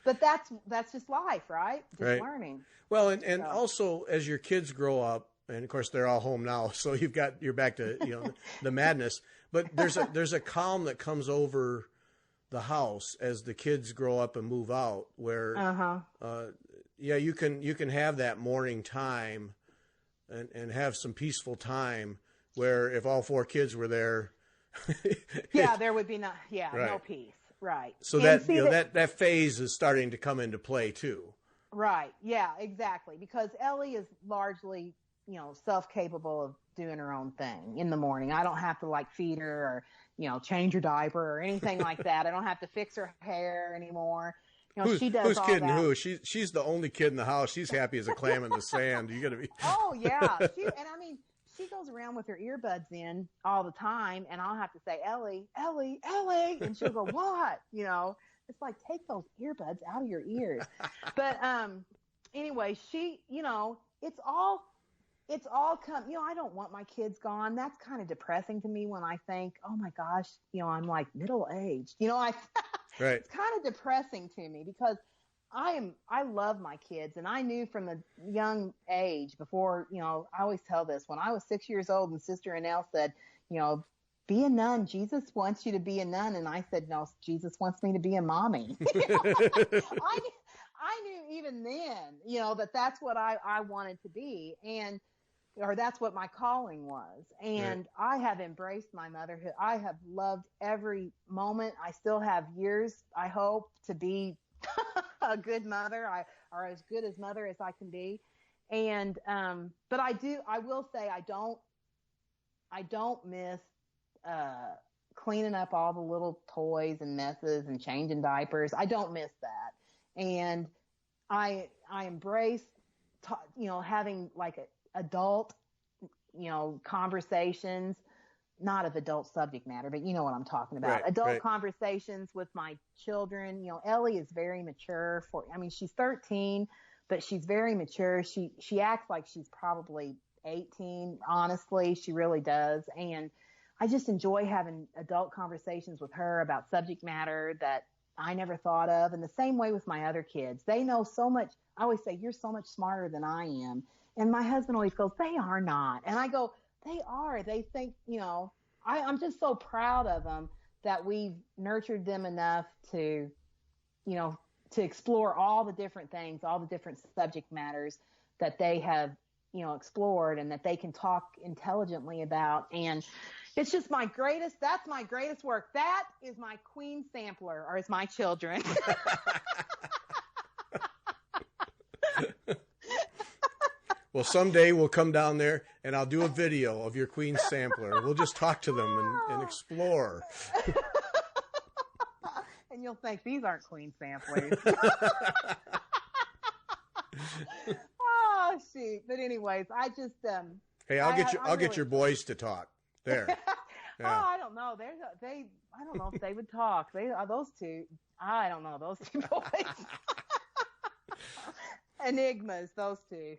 But that's just life, right? Just learning. Well, and also as your kids grow up, and of course they're all home now, so you're back to the madness. But there's a calm that comes over the house as the kids grow up and move out, where you can have that morning time and have some peaceful time where if all 4 kids were there, there would be no peace, right? So that phase is starting to come into play too. Right. Yeah, exactly. Because Ellie is largely, self-capable of doing her own thing in the morning. I don't have to feed her or, change her diaper or anything like that. I don't have to fix her hair anymore. She does who's all kidding that. who? She's the only kid in the house. She's happy as a clam in the sand. You got to be. Oh yeah. She goes around with her earbuds in all the time, and I'll have to say, Ellie, Ellie, Ellie, and she'll go, what? It's like, take those earbuds out of your ears. But anyway, she, it's all come. I don't want my kids gone. That's kind of depressing to me when I think, oh my gosh, I'm like middle aged. Right. It's kind of depressing to me because I love my kids, and I knew from a young age before, I always tell this, when I was 6 years old and Sister Annelle said, be a nun. Jesus wants you to be a nun. And I said, no, Jesus wants me to be a mommy. I knew even then, that's what I wanted to be, or that's what my calling was. And I have embraced my motherhood. I have loved every moment. I still have years, I hope, to be a good mother, or as good as mother as I can be. And, but I will say, I don't miss, cleaning up all the little toys and messes and changing diapers. I don't miss that. And I embrace, having adult, conversations, not of adult subject matter, but you know what I'm talking about. Adult conversations with my children. Ellie is very mature she's 13, but she's very mature. She acts like she's probably 18. Honestly, she really does. And I just enjoy having adult conversations with her about subject matter that I never thought of. And the same way with my other kids. They know so much. I always say, you're so much smarter than I am. And my husband always goes, they are not. And I go, they are. They think, I'm just so proud of them that we've nurtured them enough to, to explore all the different things, all the different subject matters that they have, explored, and that they can talk intelligently about. And it's just that's my greatest work. That is my queen sampler, or is my children. Well, someday we'll come down there and I'll do a video of your queen sampler. We'll just talk to them and explore. And you'll think these aren't queen samplers. Oh, shoot. But anyways, I just hey, I'll get your boys to talk. There. Yeah. Oh, I don't know. I don't know if they would talk. Those two. I don't know those two boys. Enigmas, those two.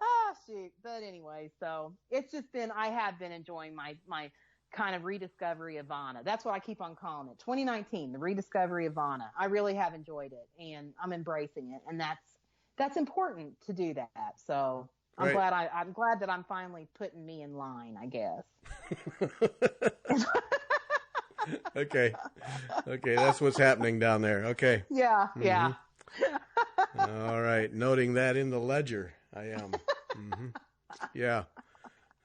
Oh, shoot. But anyway, so it's just I have been enjoying my kind of rediscovery of Vanna. That's what I keep on calling it. 2019, the rediscovery of Vanna. I really have enjoyed it, and I'm embracing it, and that's important to do that. So I'm glad that I'm finally putting me in line, I guess. Okay, that's what's happening down there. Okay. Yeah, yeah. All right, noting that in the ledger, I am. Mm-hmm. Yeah.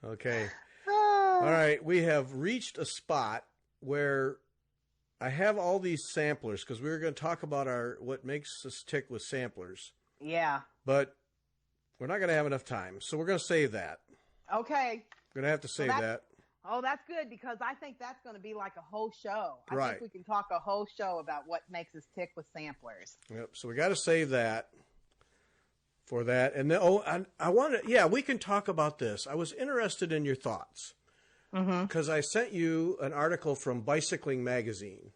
Okay. All right, we have reached a spot where I have all these samplers, because we were going to talk about what makes us tick with samplers. Yeah. But we're not going to have enough time, so we're going to save that. Okay. We're going to have to save that. Oh, that's good, because I think that's going to be like a whole show. I think we can talk a whole show about what makes us tick with samplers. Yep. So we got to save that for that. And then, I want to, we can talk about this. I was interested in your thoughts, because I sent you an article from Bicycling Magazine.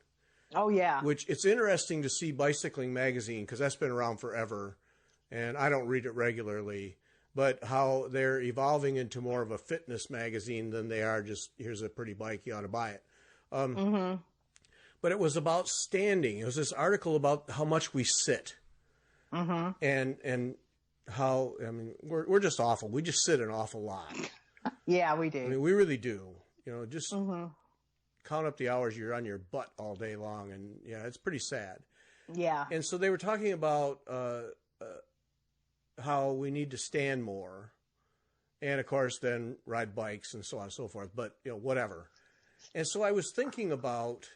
Oh, yeah. Which it's interesting to see Bicycling Magazine, because that's been around forever. and I don't read it regularly, but how they're evolving into more of a fitness magazine than they are just, here's a pretty bike, you ought to buy it. But it was about standing. It was this article about how much we sit. And how, I mean, we're just awful. We just sit an awful lot. Yeah, we do. I mean, we really do. You know, just count up the hours you're on your butt all day long, and yeah, it's pretty sad. Yeah. And so they were talking about how we need to stand more, and of course, then ride bikes and so on and so forth. But you know, whatever. And so I was thinking about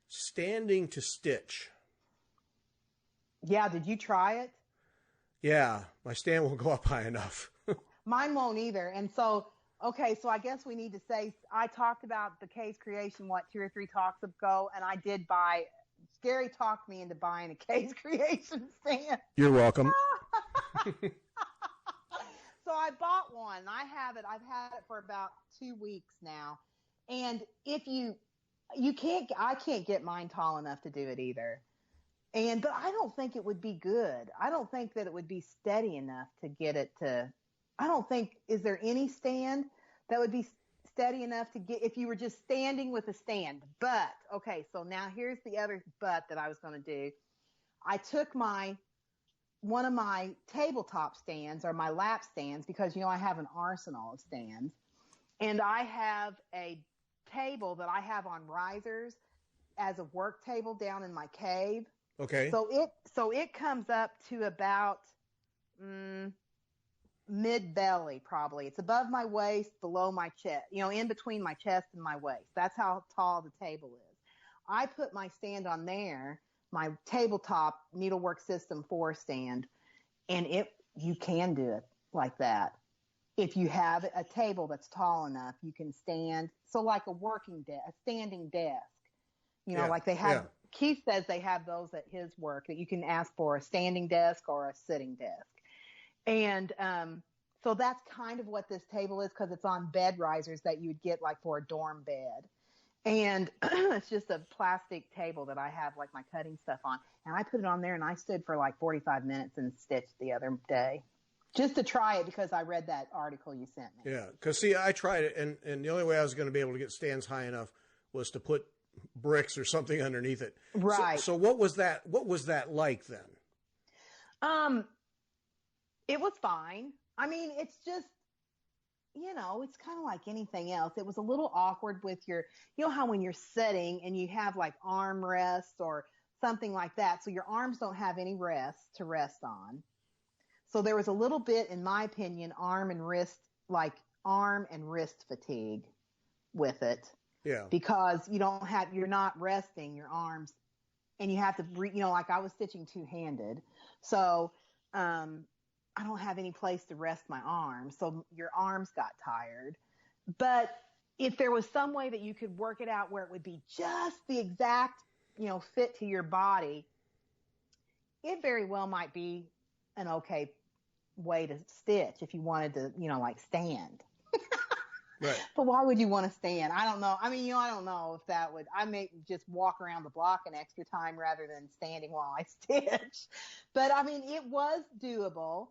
standing to stitch. Yeah. Did you try it? Yeah, my stand won't go up high enough. Mine won't either. And so, okay, so I guess we need to say, I talked about the case creation, 2 or 3 talks ago, and I did buy, Gary talked me into buying a case creation stand. You're welcome. So I bought one. I have it. I've had it for about 2 weeks now. And if you can't, I can't get mine tall enough to do it either. But I don't think it would be good. I don't think that it would be steady enough to get it to, I don't think, is there any stand that would be steady enough to get, if you were just standing with a stand? But, okay, so now here's the other but that I was going to do. I took one of my tabletop stands, or my lap stands, because, you know, I have an arsenal of stands, and I have a table that I have on risers as a work table down in my cave. Okay. So it comes up to about mid belly, probably. It's above my waist, below my chest, you know, in between my chest and my waist. That's how tall the table is. I put my stand on there, my tabletop Needlework System 4 stand, and you can do it like that. If you have a table that's tall enough, you can stand. So like a standing desk, you know, like they have. Yeah. Keith says they have those at his work that you can ask for a standing desk or a sitting desk. And so that's kind of what this table is, because it's on bed risers that you would get like for a dorm bed. And it's just a plastic table that I have like my cutting stuff on. And I put it on there, and I stood for like 45 minutes and stitched the other day just to try it, because I read that article you sent me. Yeah, because see, I tried it, and the only way I was going to be able to get stands high enough was to put bricks or something underneath it. Right. So what was that? What was that like then? It was fine. I mean, it's just, you know, it's kind of like anything else. It was a little awkward with you know how when you're sitting and you have like arm rests or something like that. So your arms don't have any rest to rest on. So there was a little bit, in my opinion, arm and wrist fatigue with it. Yeah. Because you're not resting your arms, and you have to, you know, like I was stitching 2-handed. So, I don't have any place to rest my arms. So your arms got tired. But if there was some way that you could work it out where it would be just the exact, you know, fit to your body, it very well might be an okay way to stitch if you wanted to, you know, like stand. Right. But why would you want to stand? I don't know. I mean, you know, I don't know if that would, I may just walk around the block an extra time rather than standing while I stitch. But I mean, it was doable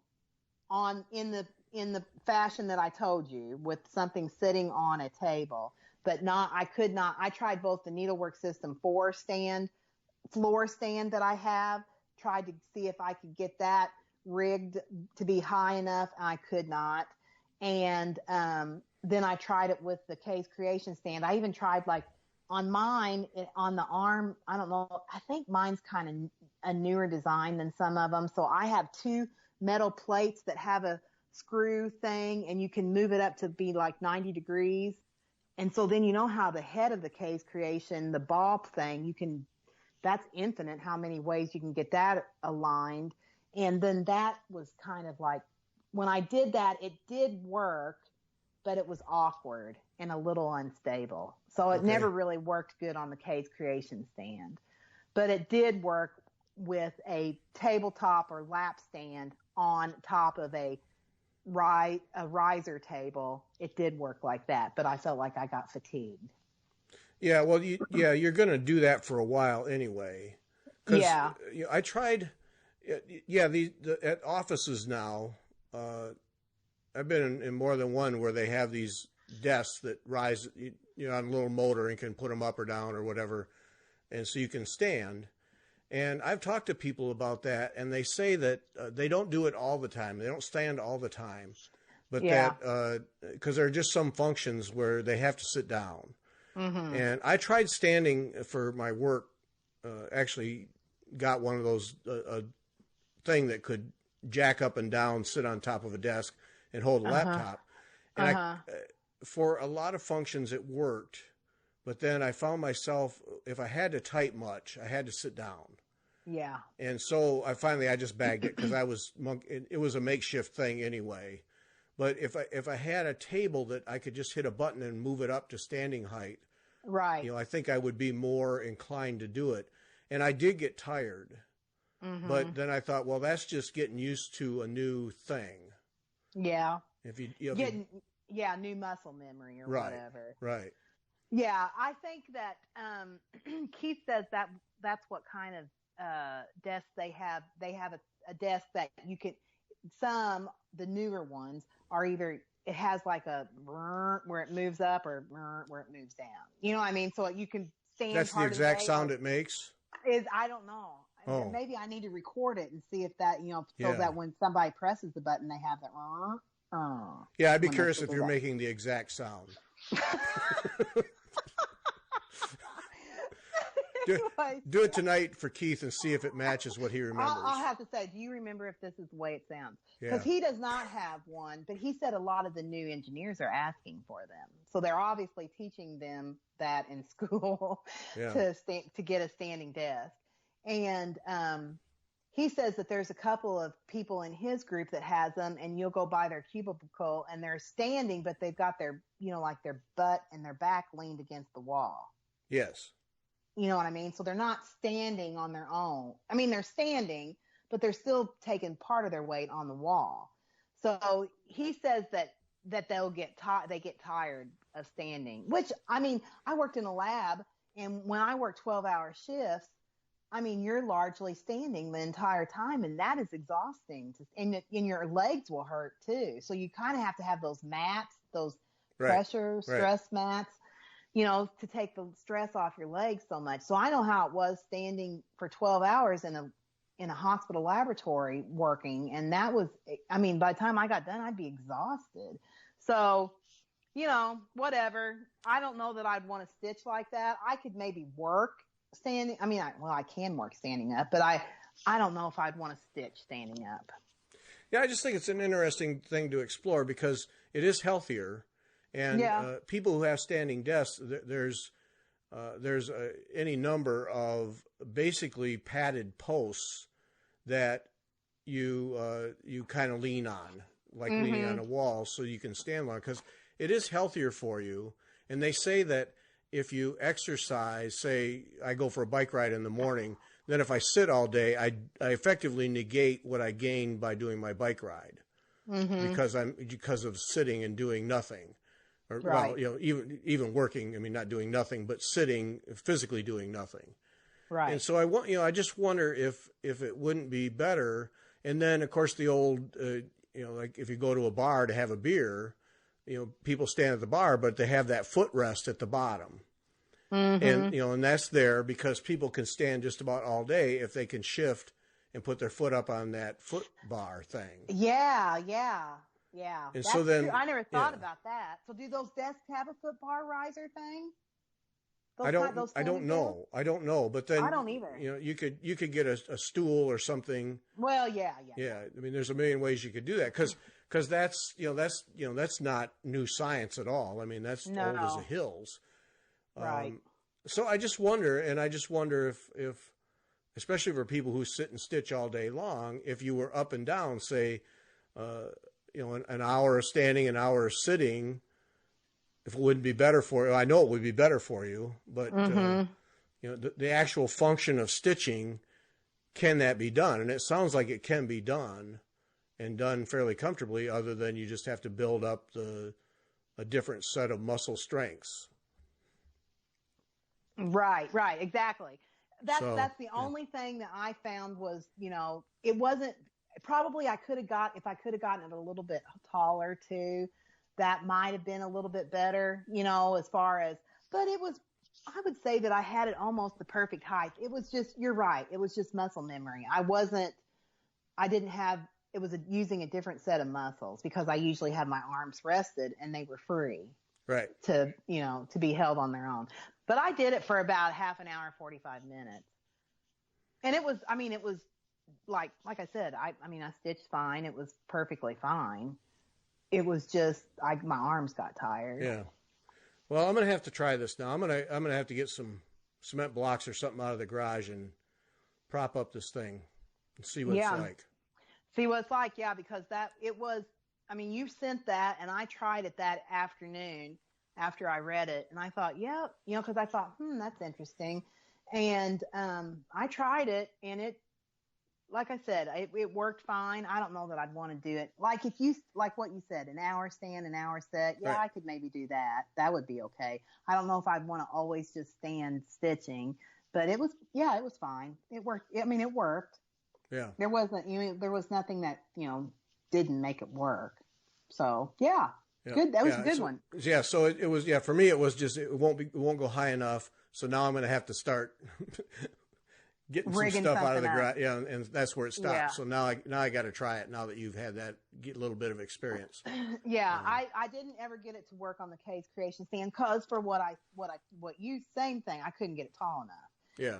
in the fashion that I told you, with something sitting on a table, but I tried both the Needlework System 4 floor stand that I have, tried to see if I could get that rigged to be high enough. I could not. And, then I tried it with the case creation stand. I even tried like on mine, on the arm. I don't know. I think mine's kind of a newer design than some of them. So I have 2 metal plates that have a screw thing, and you can move it up to be like 90 degrees. And so then, you know how the head of the case creation, the ball thing, that's infinite how many ways you can get that aligned. And then that was kind of like, when I did that, it did work, but it was awkward and a little unstable. So it never really worked good on the case creation stand. But it did work with a tabletop or lap stand on top of a riser table. It did work like that, but I felt like I got fatigued. Yeah, well, you're going to do that for a while anyway. Yeah. I tried, Yeah, at offices now, I've been in more than one where they have these desks that rise, on a little motor and can put them up or down or whatever, and so you can stand. And I've talked to people about that, and they say that they don't do it all the time. They don't stand all the time, but that because there are just some functions where they have to sit down. Mm-hmm. And I tried standing for my work. Actually, got one of those a thing that could jack up and down, sit on top of a desk, and hold a laptop. And for a lot of functions, it worked. But then I found myself, if I had to type much, I had to sit down. Yeah. And so I just bagged it because it was a makeshift thing anyway. But if I had a table that I could just hit a button and move it up to standing height, right. I think I would be more inclined to do it. And I did get tired. Mm-hmm. But then I thought, well, that's just getting used to a new thing. Yeah. If you new muscle memory or right, whatever. Right. Yeah, I think that Keith says that's what kind of desk they have. They have a desk that you can. The newer ones are either it has like a where it moves up or where it moves down. You know what I mean? So you can stand. That's the exact sound it makes. I don't know. Oh. Maybe I need to record it and see if that so that when somebody presses the button, they have that. Yeah, I'd be curious if you're making the exact sound. Do it tonight for Keith and see if it matches what he remembers. I'll have to say, do you remember if this is the way it sounds? Because he does not have one, but he said a lot of the new engineers are asking for them. So they're obviously teaching them that in school to get a standing desk. And he says that there's a couple of people in his group that has them, and you'll go by their cubicle and they're standing, but they've got their, like their butt and their back leaned against the wall. Yes. You know what I mean? So they're not standing on their own. I mean, they're standing, but they're still taking part of their weight on the wall. So he says that they'll get tired of standing, which, I mean, I worked in a lab, and when I worked 12-hour shifts, I mean, you're largely standing the entire time, and that is exhausting. And your legs will hurt too. So you kind of have to have those mats, those stress mats, to take the stress off your legs so much. So I know how it was standing for 12 hours in a hospital laboratory working. And that was, I mean, by the time I got done, I'd be exhausted. So, whatever. I don't know that I'd want to stitch like that. I could maybe work standing. I mean, I can work standing up, but I don't know if I'd want to stitch standing up. Yeah, I just think it's an interesting thing to explore because it is healthier. And people who have standing desks, there's any number of basically padded posts that you kind of lean on, like leaning on a wall, so you can stand on, because it is healthier for you. And they say that if you exercise, say I go for a bike ride in the morning, then if I sit all day, I effectively negate what I gain by doing my bike ride because of sitting and doing nothing. Or, right. Well, even working, I mean, not doing nothing, but sitting, physically doing nothing. Right. And so I just wonder if it wouldn't be better. And then, of course, the old, like if you go to a bar to have a beer, people stand at the bar, but they have that footrest at the bottom. Mm-hmm. And, and that's there because people can stand just about all day if they can shift and put their foot up on that foot bar thing. Yeah. Yeah, and that's so then true. I never thought about that. So do those desks have a foot bar riser thing? I don't know. But then I don't either. You could get a stool or something. Well, yeah. I mean, there's a million ways you could do that because that's not new science at all. I mean, that's old as the hills. Right. So I just wonder if especially for people who sit and stitch all day long, if you were up and down, say, an hour of standing, an hour of sitting, if it wouldn't be better for you. I know it would be better for you, but the actual function of stitching, can that be done? And it sounds like it can be done and done fairly comfortably, other than you just have to build up a different set of muscle strengths. Right, exactly. That's the only thing that I found was, it wasn't probably if I could have gotten it a little bit taller too, that might have been a little bit better, as far as, but I would say that I had it almost the perfect height. It was just, you're right. It was just muscle memory. It was using a different set of muscles because I usually have my arms rested and they were free. Right. To be held on their own. But I did it for about half an hour, 45 minutes. And it was like I said, I stitched fine. It was perfectly fine. It was just, my arms got tired. Yeah. Well, I'm going to have to try this now. I'm going to have to get some cement blocks or something out of the garage and prop up this thing and see what it's like. See what it's like. Yeah. Because you sent that and I tried it that afternoon after I read it and I thought, because I thought, that's interesting. And I tried it and it, like I said, it worked fine. I don't know that I'd want to do it. Like what you said, an hour stand, an hour set. Yeah, right. I could maybe do that. That would be okay. I don't know if I'd want to always just stand stitching, but it was fine. It worked. It worked. Yeah. There was nothing that, didn't make it work. So yeah. Good. That was a good one. Yeah. So it was, for me, it was just, it won't go high enough. So now I'm going to have to start getting rigging some stuff out of the garage. Yeah. And that's where it stopped. Yeah. So now I got to try it now that you've had get a little bit of experience. Yeah. I didn't ever get it to work on the Kay's Creation stand because for same thing. I couldn't get it tall enough. Yeah.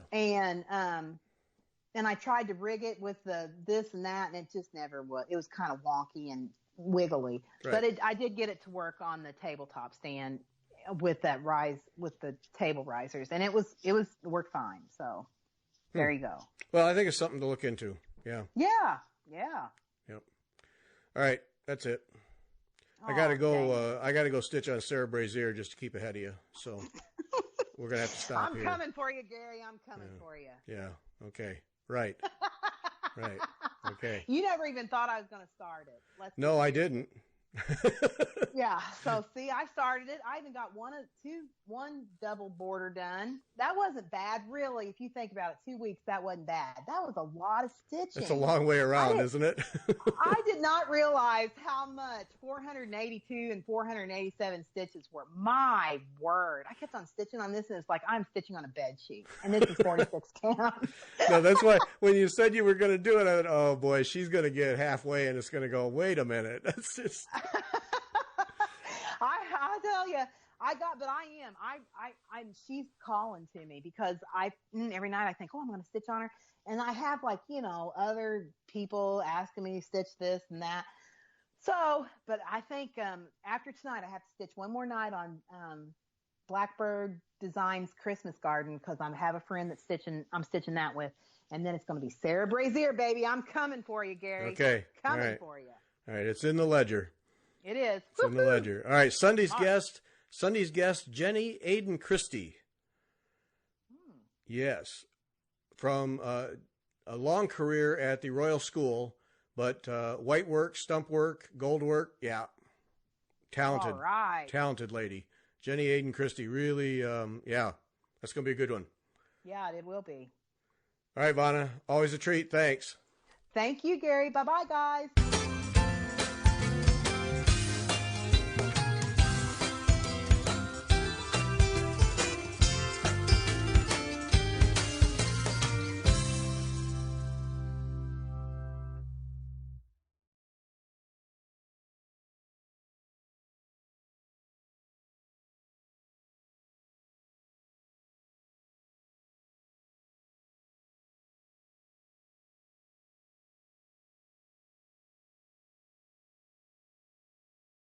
And I tried to rig it with this and that, and it just never was. It was kind of wonky and wiggly, right. But I did get it to work on the tabletop stand with the table risers, and it worked fine. So there you go. Well, I think it's something to look into. Yeah. Yeah. Yeah. Yep. All right, that's it. I gotta go. I gotta go stitch on Sarah Brazier just to keep ahead of you. So we're gonna have to stop here. I'm coming for you, Gary. I'm coming for you. Yeah. Okay. Right. Right. Okay. You never even thought I was going to start it. No, I didn't. Yeah. So see, I started it. I even got one double border done. That wasn't bad, really. If you think about it, 2 weeks, that wasn't bad. That was a lot of stitching. It's a long way around, isn't it? I did not realize how much 482 and 487 stitches were. My word. I kept on stitching on this, and it's like I'm stitching on a bed sheet. And this is 46 count. No, that's why when you said you were going to do it, I thought, oh boy, she's going to get halfway and it's going to go, wait a minute. That's just. I tell you, she's calling to me because every night I think, I'm going to stitch on her. And I have other people asking me to stitch this and that. So, but I think, after tonight, I have to stitch one more night on, Blackbird Designs Christmas Garden because I have a friend I'm stitching that with. And then it's going to be Sarah Brazier, baby. I'm coming for you, Gary. Okay. Coming for you. All right. It's in the ledger. It is. It's in the ledger. All right. Sunday's guest, Jenny Aiden Christie. Yes. From a long career at the Royal School, but white work, stump work, gold work. Yeah. Talented. All right. Talented lady. Jenny Aiden Christie. Really, that's going to be a good one. Yeah, it will be. All right, Vanna. Always a treat. Thanks. Thank you, Gary. Bye-bye, guys.